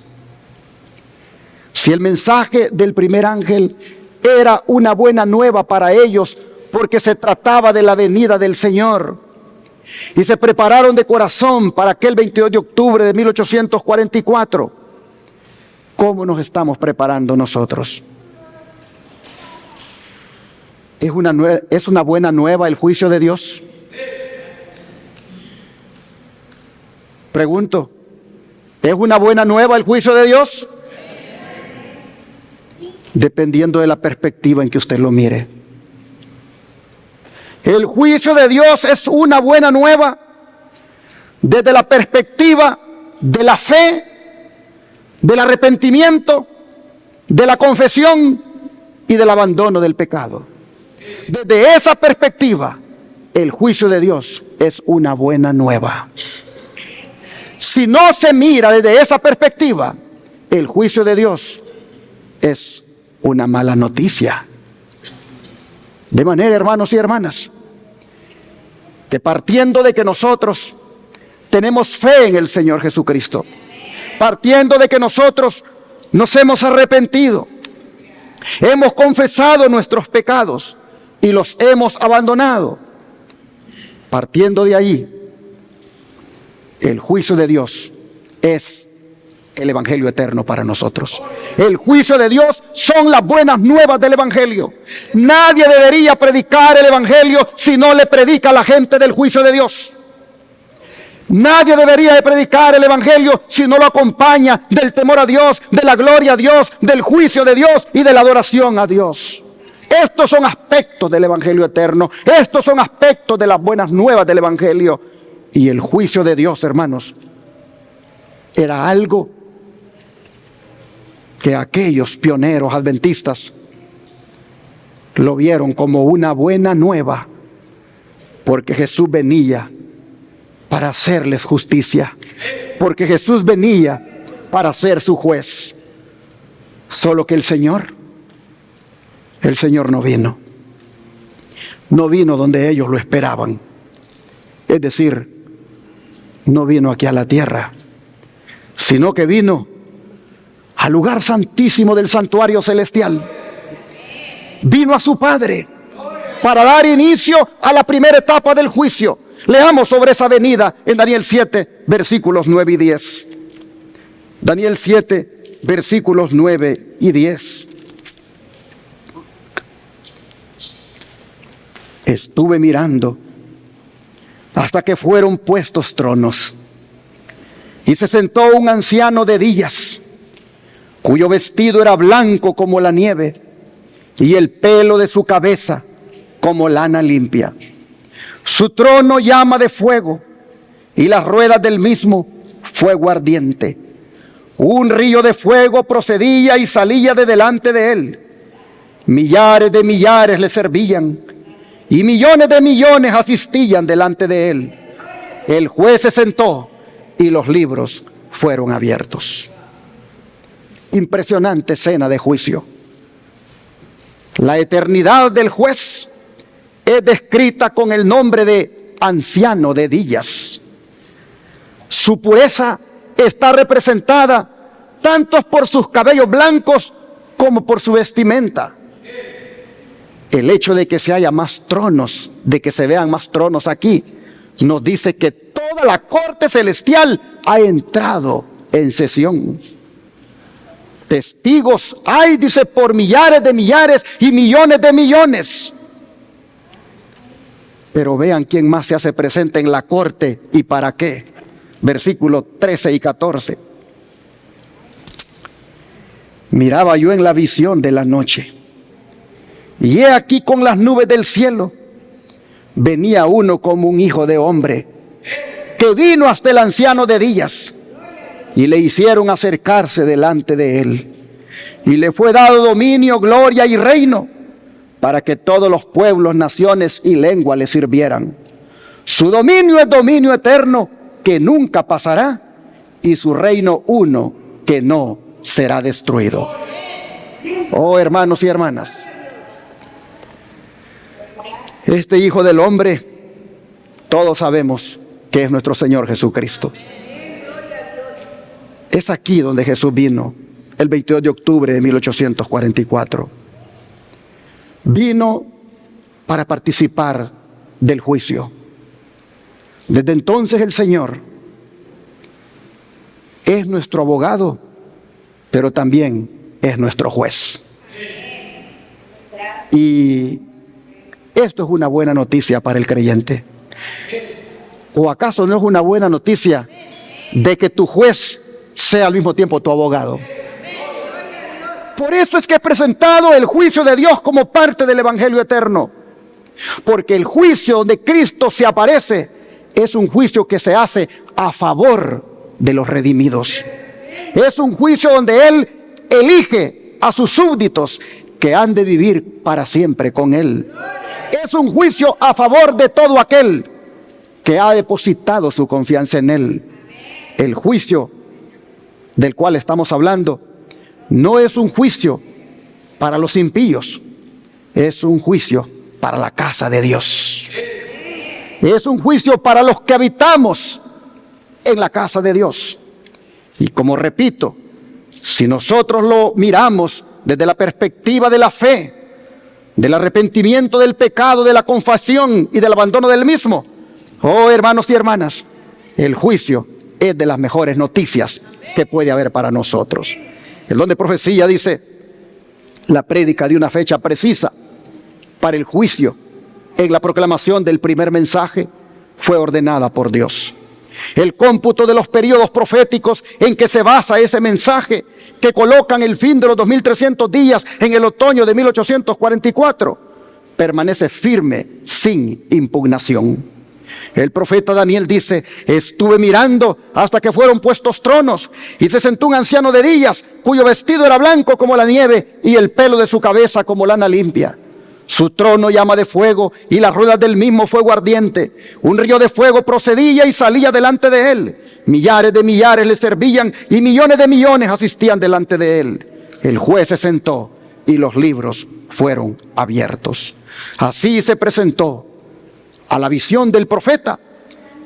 Si el mensaje del primer ángel era una buena nueva para ellos, porque se trataba de la venida del Señor, y se prepararon de corazón para aquel 22 de octubre de 1844, ¿cómo nos estamos preparando nosotros? ¿Es una buena nueva el juicio de Dios? Pregunto, ¿es una buena nueva el juicio de Dios? Dependiendo de la perspectiva en que usted lo mire. El juicio de Dios es una buena nueva desde la perspectiva de la fe, del arrepentimiento, de la confesión y del abandono del pecado. Desde esa perspectiva, el juicio de Dios es una buena nueva. Si no se mira desde esa perspectiva, el juicio de Dios es una mala noticia. De manera, hermanos y hermanas, que partiendo de que nosotros tenemos fe en el Señor Jesucristo, partiendo de que nosotros nos hemos arrepentido, hemos confesado nuestros pecados y los hemos abandonado, partiendo de allí, el juicio de Dios es el evangelio eterno para nosotros. El juicio de Dios son las buenas nuevas del evangelio. Nadie debería predicar el evangelio si no le predica a la gente del juicio de Dios. Nadie debería de predicar el evangelio si no lo acompaña del temor a Dios, de la gloria a Dios, del juicio de Dios y de la adoración a Dios. Estos son aspectos del evangelio eterno. Estos son aspectos de las buenas nuevas del evangelio. Y el juicio de Dios, hermanos, era algo que aquellos pioneros adventistas lo vieron como una buena nueva, porque Jesús venía para hacerles justicia, porque Jesús venía para ser su juez. Solo que el Señor no vino. No vino donde ellos lo esperaban. Es decir, no vino aquí a la tierra, sino que vino al lugar santísimo del santuario celestial. Vino a su Padre para dar inicio a la primera etapa del juicio. Leamos sobre esa venida en Daniel 7, versículos 9 y 10. Daniel 7, versículos 9 y 10. Estuve mirando hasta que fueron puestos tronos, y se sentó un anciano de días, cuyo vestido era blanco como la nieve, y el pelo de su cabeza como lana limpia. Su trono llama de fuego, y las ruedas del mismo fuego ardiente. Un río de fuego procedía y salía de delante de él. Millares de millares le servían, y millones de millones asistían delante de él. El juez se sentó y los libros fueron abiertos. Impresionante escena de juicio. La eternidad del juez es descrita con el nombre de anciano de días. Su pureza está representada tanto por sus cabellos blancos como por su vestimenta. El hecho de que se haya más tronos, de que se vean más tronos aquí, nos dice que toda la corte celestial ha entrado en sesión. Testigos hay, dice, por millares de millares y millones de millones. Pero vean quién más se hace presente en la corte y para qué. Versículos 13 y 14. Miraba yo en la visión de la noche, y he aquí con las nubes del cielo venía uno como un hijo de hombre, que vino hasta el anciano de días, y le hicieron acercarse delante de él, y le fue dado dominio, gloria y reino, para que todos los pueblos, naciones y lenguas le sirvieran. Su dominio es dominio eterno, que nunca pasará, y su reino uno, que no será destruido. Oh, hermanos y hermanas, este Hijo del Hombre, todos sabemos que es nuestro Señor Jesucristo. Es aquí donde Jesús vino, el 22 de octubre de 1844. Vino para participar del juicio. Desde entonces el Señor es nuestro abogado, pero también es nuestro juez. Y esto es una buena noticia para el creyente. ¿O acaso no es una buena noticia de que tu juez sea al mismo tiempo tu abogado? Por eso es que he presentado el juicio de Dios como parte del Evangelio eterno. Porque el juicio de Cristo se aparece, es un juicio que se hace a favor de los redimidos. Es un juicio donde Él elige a sus súbditos que han de vivir para siempre con Él. Es un juicio a favor de todo aquel que ha depositado su confianza en Él. El juicio del cual estamos hablando no es un juicio para los impíos, es un juicio para la casa de Dios. Es un juicio para los que habitamos en la casa de Dios. Y como repito, si nosotros lo miramos desde la perspectiva de la fe, del arrepentimiento del pecado, de la confesión y del abandono del mismo, oh hermanos y hermanas, el juicio es de las mejores noticias que puede haber para nosotros. El don de profecía dice la prédica de una fecha precisa para el juicio en la proclamación del primer mensaje fue ordenada por Dios. El cómputo de los periodos proféticos en que se basa ese mensaje, que colocan el fin de los 2300 días en el otoño de 1844, permanece firme sin impugnación. El profeta Daniel dice: estuve mirando hasta que fueron puestos tronos, y se sentó un anciano de días, cuyo vestido era blanco como la nieve, y el pelo de su cabeza como lana limpia. Su trono llama de fuego, y las ruedas del mismo fuego ardiente. Un río de fuego procedía y salía delante de él. Millares de millares le servían, y millones de millones asistían delante de él. El juez se sentó, y los libros fueron abiertos. Así se presentó a la visión del profeta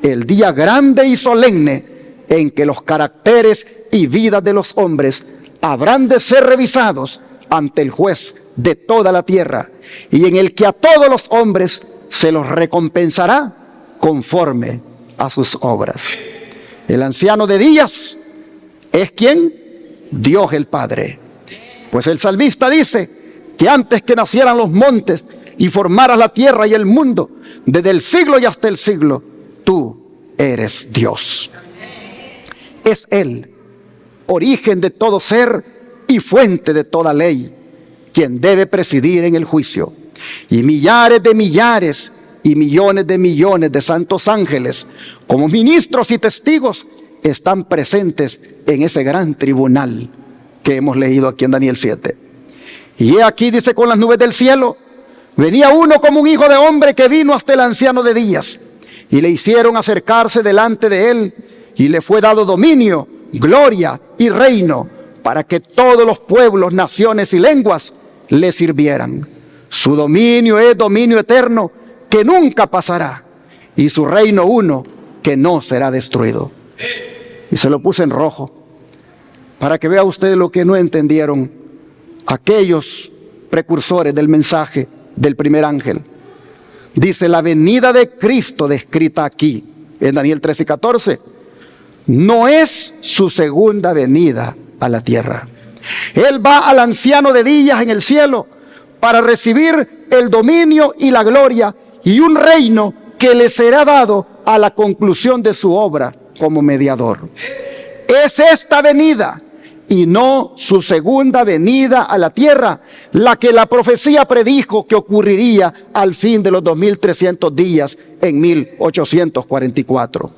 el día grande y solemne en que los caracteres y vidas de los hombres habrán de ser revisados ante el juez de toda la tierra, y en el que a todos los hombres se los recompensará conforme a sus obras. El anciano de días es ¿quién? Dios el Padre. Pues el salmista dice que antes que nacieran los montes y formaras la tierra y el mundo, desde el siglo y hasta el siglo, tú eres Dios. Es Él, origen de todo ser y fuente de toda ley, quien debe presidir en el juicio. Y millares de millares y millones de santos ángeles, como ministros y testigos, están presentes en ese gran tribunal que hemos leído aquí en Daniel 7. Y he aquí, dice, con las nubes del cielo venía uno como un hijo de hombre, que vino hasta el anciano de días, y le hicieron acercarse delante de él, y le fue dado dominio, gloria y reino, para que todos los pueblos, naciones y lenguas le sirvieran. Su dominio es dominio eterno, que nunca pasará, y su reino uno, que no será destruido. Y se lo puse en rojo, para que vea usted lo que no entendieron aquellos precursores del mensaje del primer ángel. Dice: la venida de Cristo, descrita aquí en Daniel 13 y 14, no es su segunda venida a la tierra. Él va al anciano de días en el cielo para recibir el dominio y la gloria y un reino que le será dado a la conclusión de su obra como mediador. Es esta venida y no su segunda venida a la tierra la que la profecía predijo que ocurriría al fin de los 2300 días en 1844.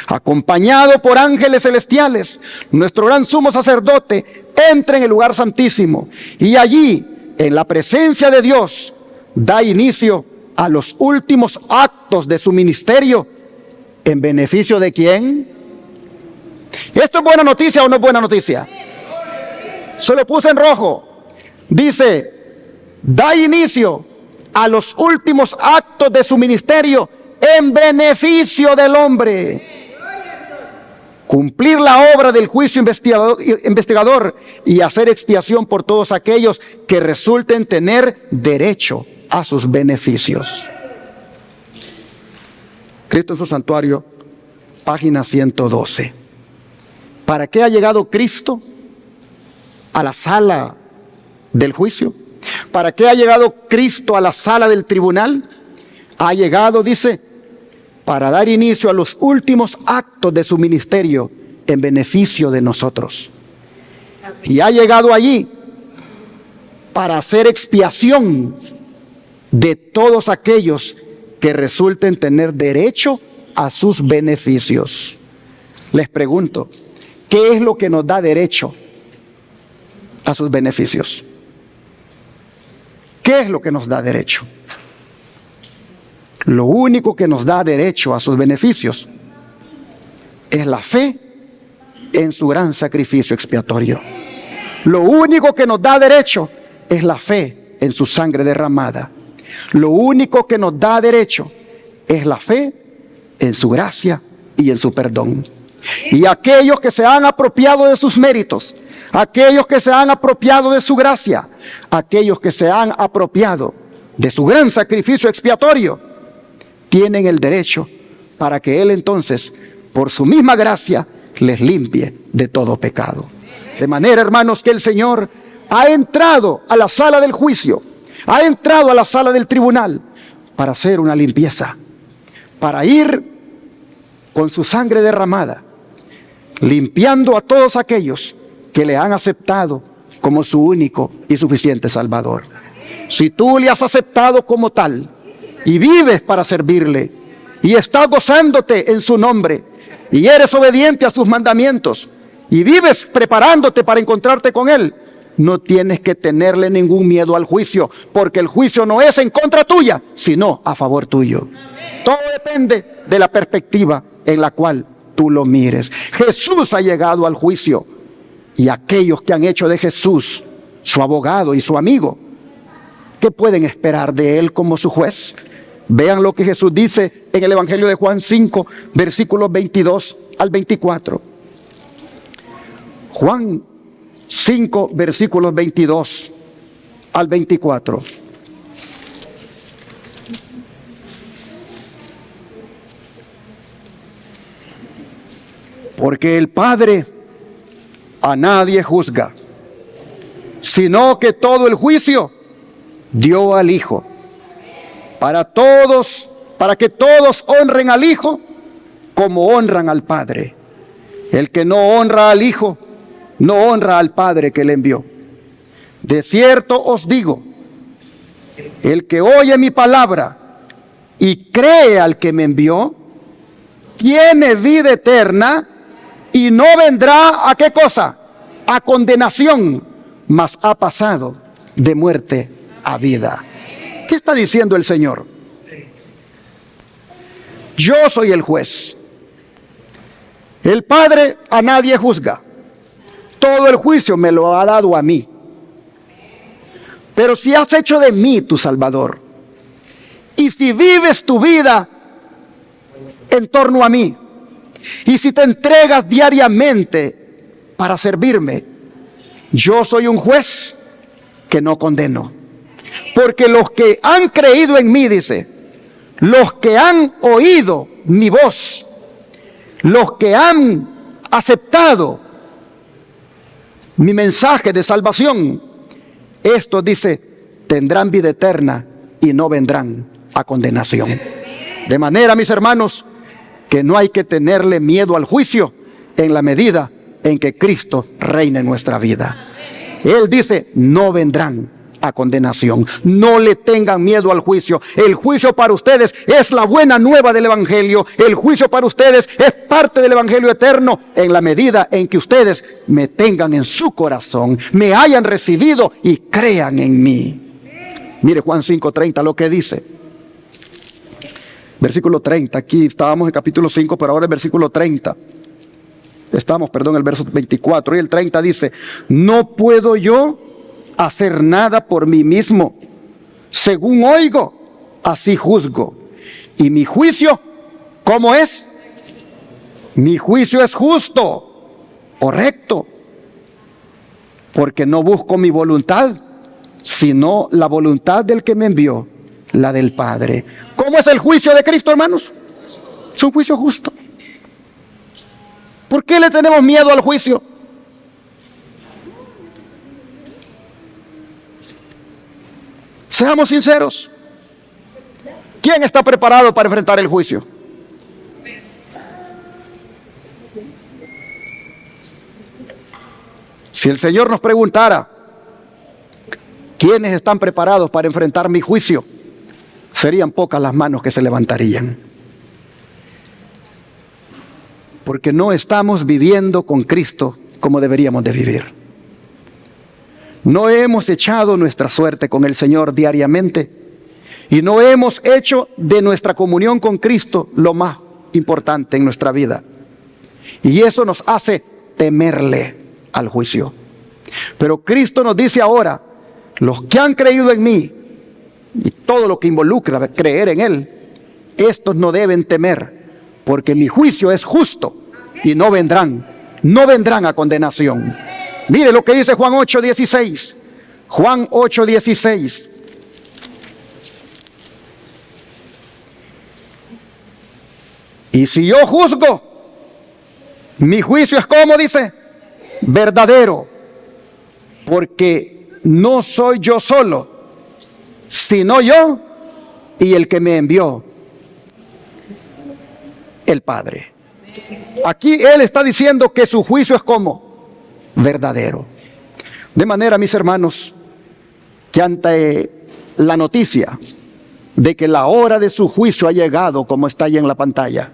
Acompañado por ángeles celestiales, nuestro gran sumo sacerdote entra en el lugar santísimo y allí, en la presencia de Dios, da inicio a los últimos actos de su ministerio. ¿En beneficio de quién? ¿Esto es buena noticia o no es buena noticia? Se lo puse en rojo. Dice, da inicio a los últimos actos de su ministerio en beneficio del hombre. Cumplir la obra del juicio investigador y hacer expiación por todos aquellos que resulten tener derecho a sus beneficios. Cristo en su santuario, página 112. ¿Para qué ha llegado Cristo a la sala del juicio? ¿Para qué ha llegado Cristo a la sala del tribunal? Ha llegado, dice, para dar inicio a los últimos actos de su ministerio en beneficio de nosotros. Y ha llegado allí para hacer expiación de todos aquellos que resulten tener derecho a sus beneficios. Les pregunto, ¿qué es lo que nos da derecho a sus beneficios? ¿Qué es lo que nos da derecho? Lo único que nos da derecho a sus beneficios es la fe en su gran sacrificio expiatorio. Lo único que nos da derecho es la fe en su sangre derramada. Lo único que nos da derecho es la fe en su gracia y en su perdón. Y aquellos que se han apropiado de sus méritos, aquellos que se han apropiado de su gracia, aquellos que se han apropiado de su gran sacrificio expiatorio, tienen el derecho para que Él entonces, por su misma gracia, les limpie de todo pecado. De manera, hermanos, que el Señor ha entrado a la sala del juicio, ha entrado a la sala del tribunal para hacer una limpieza, para ir con su sangre derramada, limpiando a todos aquellos que le han aceptado como su único y suficiente Salvador. Si tú le has aceptado como tal y vives para servirle y estás gozándote en su nombre y eres obediente a sus mandamientos y vives preparándote para encontrarte con Él, no tienes que tenerle ningún miedo al juicio, porque el juicio no es en contra tuya, sino a favor tuyo. Todo depende de la perspectiva en la cual tú lo mires. Jesús ha llegado al juicio y aquellos que han hecho de Jesús su abogado y su amigo, ¿qué pueden esperar de Él como su juez? Vean lo que Jesús dice en el Evangelio de Juan 5, versículos 22 al 24. Juan 5, versículos 22 al 24. Porque el Padre a nadie juzga, sino que todo el juicio dio al Hijo, para que todos honren al Hijo como honran al Padre. El que no honra al Hijo, no honra al Padre que le envió. De cierto os digo, el que oye mi palabra y cree al que me envió, tiene vida eterna y no vendrá ¿a qué cosa? A condenación, mas ha pasado de muerte a vida. ¿Qué está diciendo el Señor? Yo soy el juez. El Padre a nadie juzga. Todo el juicio me lo ha dado a mí. Pero si has hecho de mí tu Salvador, y si vives tu vida en torno a mí, y si te entregas diariamente para servirme, yo soy un juez que no condeno. Porque los que han creído en mí, dice, los que han oído mi voz, los que han aceptado mi mensaje de salvación, estos, dice, tendrán vida eterna y no vendrán a condenación. De manera, mis hermanos, que no hay que tenerle miedo al juicio en la medida en que Cristo reina en nuestra vida. Él dice, no vendrán a condenación. No le tengan miedo al juicio. El juicio para ustedes es la buena nueva del Evangelio. El juicio para ustedes es parte del Evangelio eterno en la medida en que ustedes me tengan en su corazón, me hayan recibido y crean en mí. Mire Juan 5:30 lo que dice. Versículo 30, aquí estábamos en capítulo 5, pero ahora el versículo 30. El verso 24 y el 30 dice, no puedo yo hacer nada por mí mismo. Según oigo, así juzgo. Y mi juicio, ¿cómo es? Mi juicio es justo o recto, porque no busco mi voluntad, sino la voluntad del que me envió, la del Padre. ¿Cómo es el juicio de Cristo, hermanos? Es un juicio justo. ¿Por qué le tenemos miedo al juicio? Seamos sinceros. ¿Quién está preparado para enfrentar el juicio? Si el Señor nos preguntara, ¿quiénes están preparados para enfrentar mi juicio? Serían pocas las manos que se levantarían. Porque no estamos viviendo con Cristo como deberíamos de vivir. No hemos echado nuestra suerte con el Señor diariamente y no hemos hecho de nuestra comunión con Cristo lo más importante en nuestra vida. Y eso nos hace temerle al juicio. Pero Cristo nos dice ahora, los que han creído en mí y todo lo que involucra creer en Él, estos no deben temer, porque mi juicio es justo y no vendrán a condenación. Mire lo que dice Juan 8:16. Juan 8:16. Y si yo juzgo, mi juicio es como dice, verdadero, porque no soy yo solo, sino yo y el que me envió, el Padre. Aquí Él está diciendo que su juicio es como verdadero. De manera, mis hermanos, que ante la noticia de que la hora de su juicio ha llegado, como está ahí en la pantalla,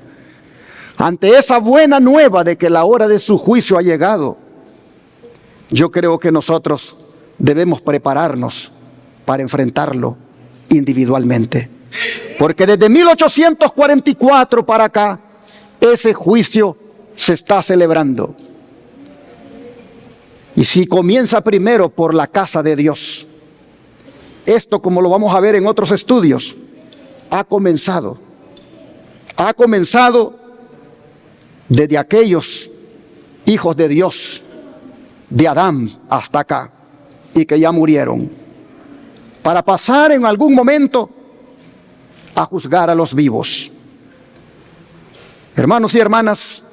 ante esa buena nueva de que la hora de su juicio ha llegado, yo creo que nosotros debemos prepararnos para enfrentarlo individualmente. Porque desde 1844 para acá, ese juicio se está celebrando. Y si comienza primero por la casa de Dios, esto, como lo vamos a ver en otros estudios, ha comenzado desde aquellos hijos de Dios, de Adán hasta acá, y que ya murieron, para pasar en algún momento a juzgar a los vivos. Hermanos y hermanas,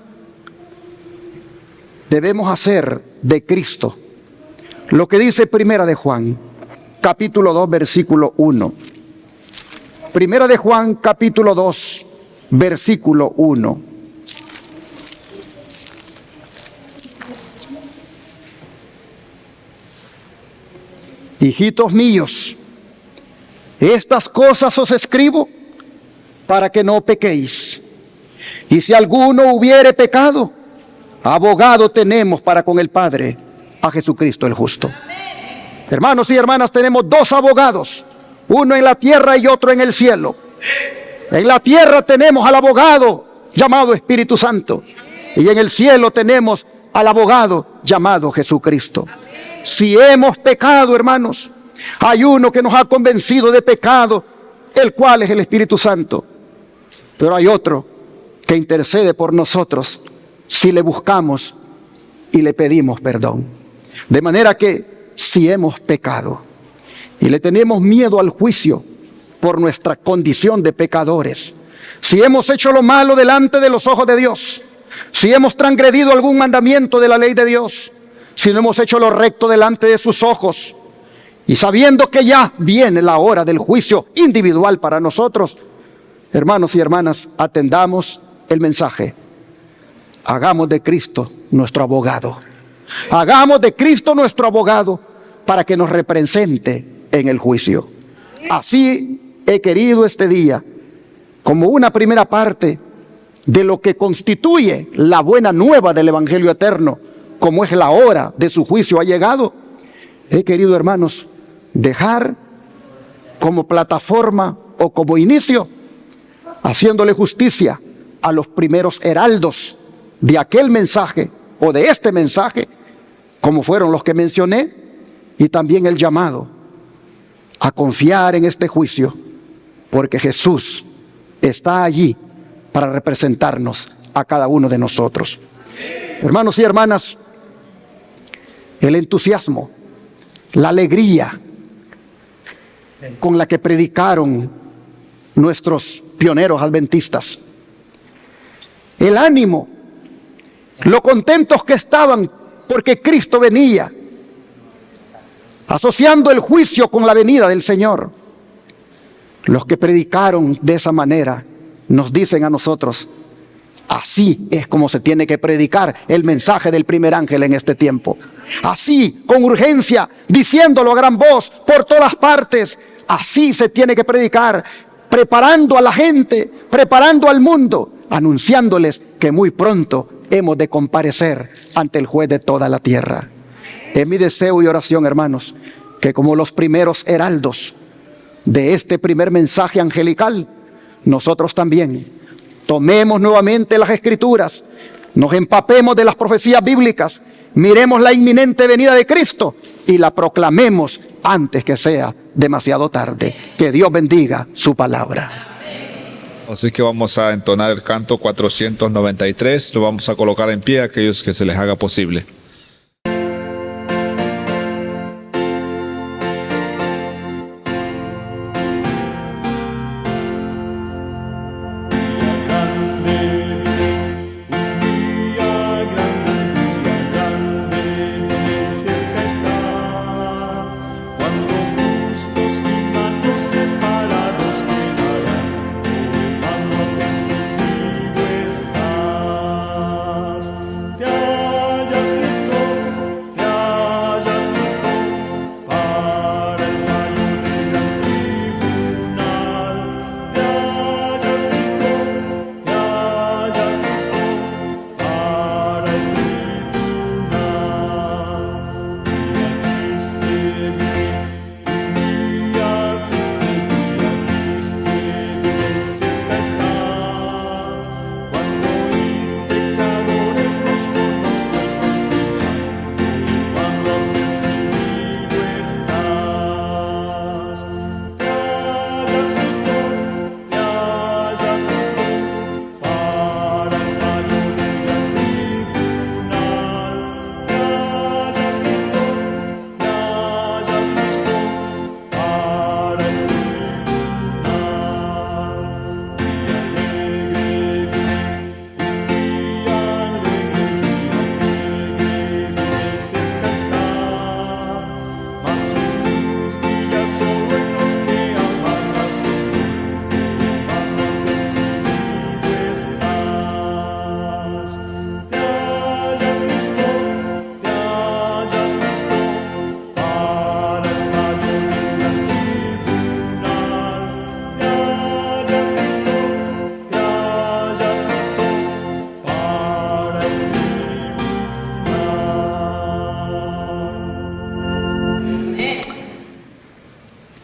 debemos hacer de Cristo lo que dice Primera de Juan, capítulo 2, versículo 1. Primera de Juan, capítulo 2, versículo 1. Hijitos míos, estas cosas os escribo para que no pequéis. Y si alguno hubiere pecado, abogado tenemos para con el Padre, a Jesucristo el justo. Hermanos y hermanas, tenemos dos abogados, uno en la tierra y otro en el cielo. En la tierra tenemos al abogado llamado Espíritu Santo, y en el cielo tenemos al abogado llamado Jesucristo. Si hemos pecado, hermanos, hay uno que nos ha convencido de pecado, el cual es el Espíritu Santo. Pero hay otro que intercede por nosotros si le buscamos y le pedimos perdón. De manera que si hemos pecado y le tenemos miedo al juicio por nuestra condición de pecadores, si hemos hecho lo malo delante de los ojos de Dios, si hemos transgredido algún mandamiento de la ley de Dios, si no hemos hecho lo recto delante de sus ojos, y sabiendo que ya viene la hora del juicio individual para nosotros, hermanos y hermanas, atendamos el mensaje. Hagamos de Cristo nuestro abogado. Hagamos de Cristo nuestro abogado para que nos represente en el juicio. Así he querido este día, como una primera parte de lo que constituye la buena nueva del Evangelio eterno, como es la hora de su juicio ha llegado, he querido, hermanos, dejar como plataforma o como inicio, haciéndole justicia a los primeros heraldos de aquel mensaje o de este mensaje, como fueron los que mencioné, y también el llamado a confiar en este juicio, porque Jesús está allí para representarnos a cada uno de nosotros. Hermanos y hermanas, el entusiasmo, la alegría con la que predicaron nuestros pioneros adventistas, el ánimo, lo contentos que estaban porque Cristo venía, asociando el juicio con la venida del Señor. Los que predicaron de esa manera nos dicen a nosotros: así es como se tiene que predicar el mensaje del primer ángel en este tiempo. Así, con urgencia, diciéndolo a gran voz por todas partes. Así se tiene que predicar, preparando a la gente, preparando al mundo, anunciándoles que muy pronto hemos de comparecer ante el juez de toda la tierra. Es mi deseo y oración, hermanos, que como los primeros heraldos de este primer mensaje angelical, nosotros también tomemos nuevamente las Escrituras, nos empapemos de las profecías bíblicas, miremos la inminente venida de Cristo y la proclamemos antes que sea demasiado tarde. Que Dios bendiga su palabra. Así que vamos a entonar el canto 493, lo vamos a colocar en pie a aquellos que se les haga posible.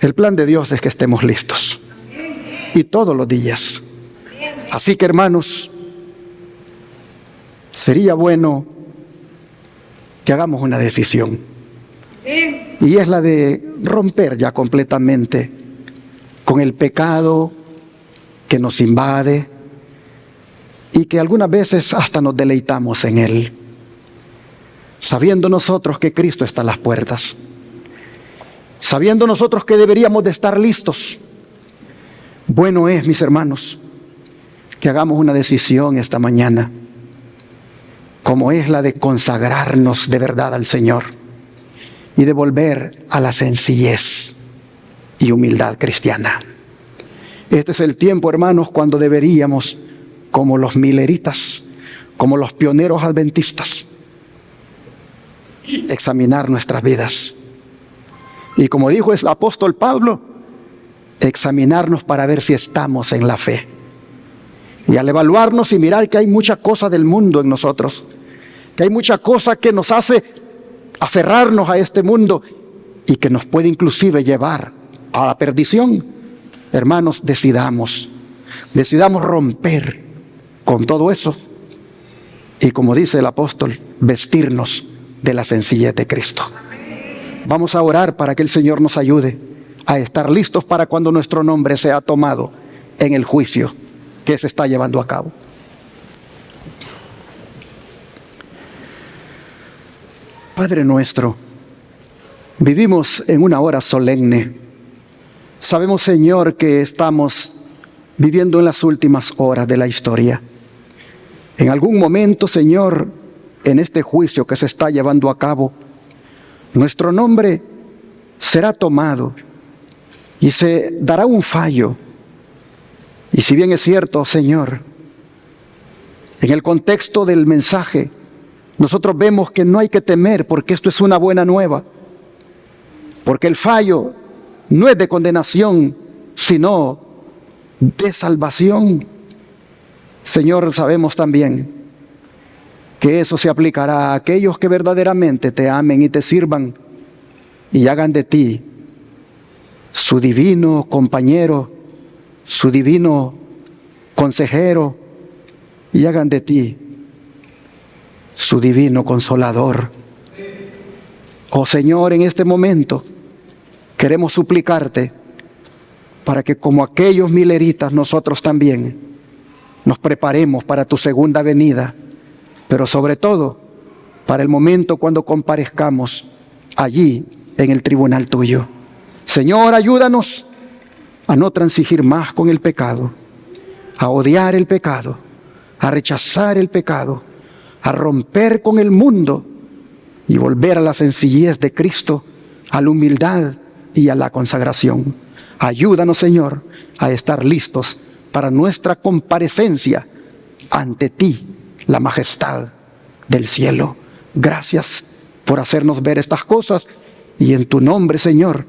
El plan de Dios es que estemos listos, y todos los días. Así que, hermanos, sería bueno que hagamos una decisión, y es la de romper ya completamente con el pecado que nos invade y que algunas veces hasta nos deleitamos en él, sabiendo nosotros que Cristo está a las puertas, sabiendo nosotros que deberíamos de estar listos. Bueno es, mis hermanos, que hagamos una decisión esta mañana, como es la de consagrarnos de verdad al Señor y de volver a la sencillez y humildad cristiana. Este es el tiempo, hermanos, cuando deberíamos, como los mileritas, como los pioneros adventistas, examinar nuestras vidas. Y como dijo el apóstol Pablo, examinarnos para ver si estamos en la fe. Y al evaluarnos y mirar que hay mucha cosa del mundo en nosotros, que hay mucha cosa que nos hace aferrarnos a este mundo y que nos puede inclusive llevar a la perdición, hermanos, decidamos romper con todo eso y, como dice el apóstol, vestirnos de la sencillez de Cristo. Vamos a orar para que el Señor nos ayude a estar listos para cuando nuestro nombre sea tomado en el juicio que se está llevando a cabo. Padre nuestro, vivimos en una hora solemne. Sabemos, Señor, que estamos viviendo en las últimas horas de la historia. En algún momento, Señor, en este juicio que se está llevando a cabo, nuestro nombre será tomado y se dará un fallo. Y si bien es cierto, Señor, en el contexto del mensaje, nosotros vemos que no hay que temer porque esto es una buena nueva. Porque el fallo no es de condenación, sino de salvación. Señor, sabemos también que eso se aplicará a aquellos que verdaderamente te amen y te sirvan y hagan de ti su divino compañero, su divino consejero, y hagan de ti su divino consolador. Oh Señor, en este momento queremos suplicarte para que, como aquellos mileritas, nosotros también nos preparemos para tu segunda venida, pero sobre todo para el momento cuando comparezcamos allí en el tribunal tuyo. Señor, ayúdanos a no transigir más con el pecado, a odiar el pecado, a rechazar el pecado, a romper con el mundo y volver a la sencillez de Cristo, a la humildad y a la consagración. Ayúdanos, Señor, a estar listos para nuestra comparecencia ante ti, la majestad del cielo. Gracias por hacernos ver estas cosas, y en tu nombre, Señor,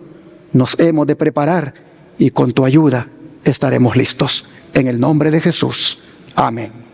nos hemos de preparar y con tu ayuda estaremos listos. En el nombre de Jesús. Amén.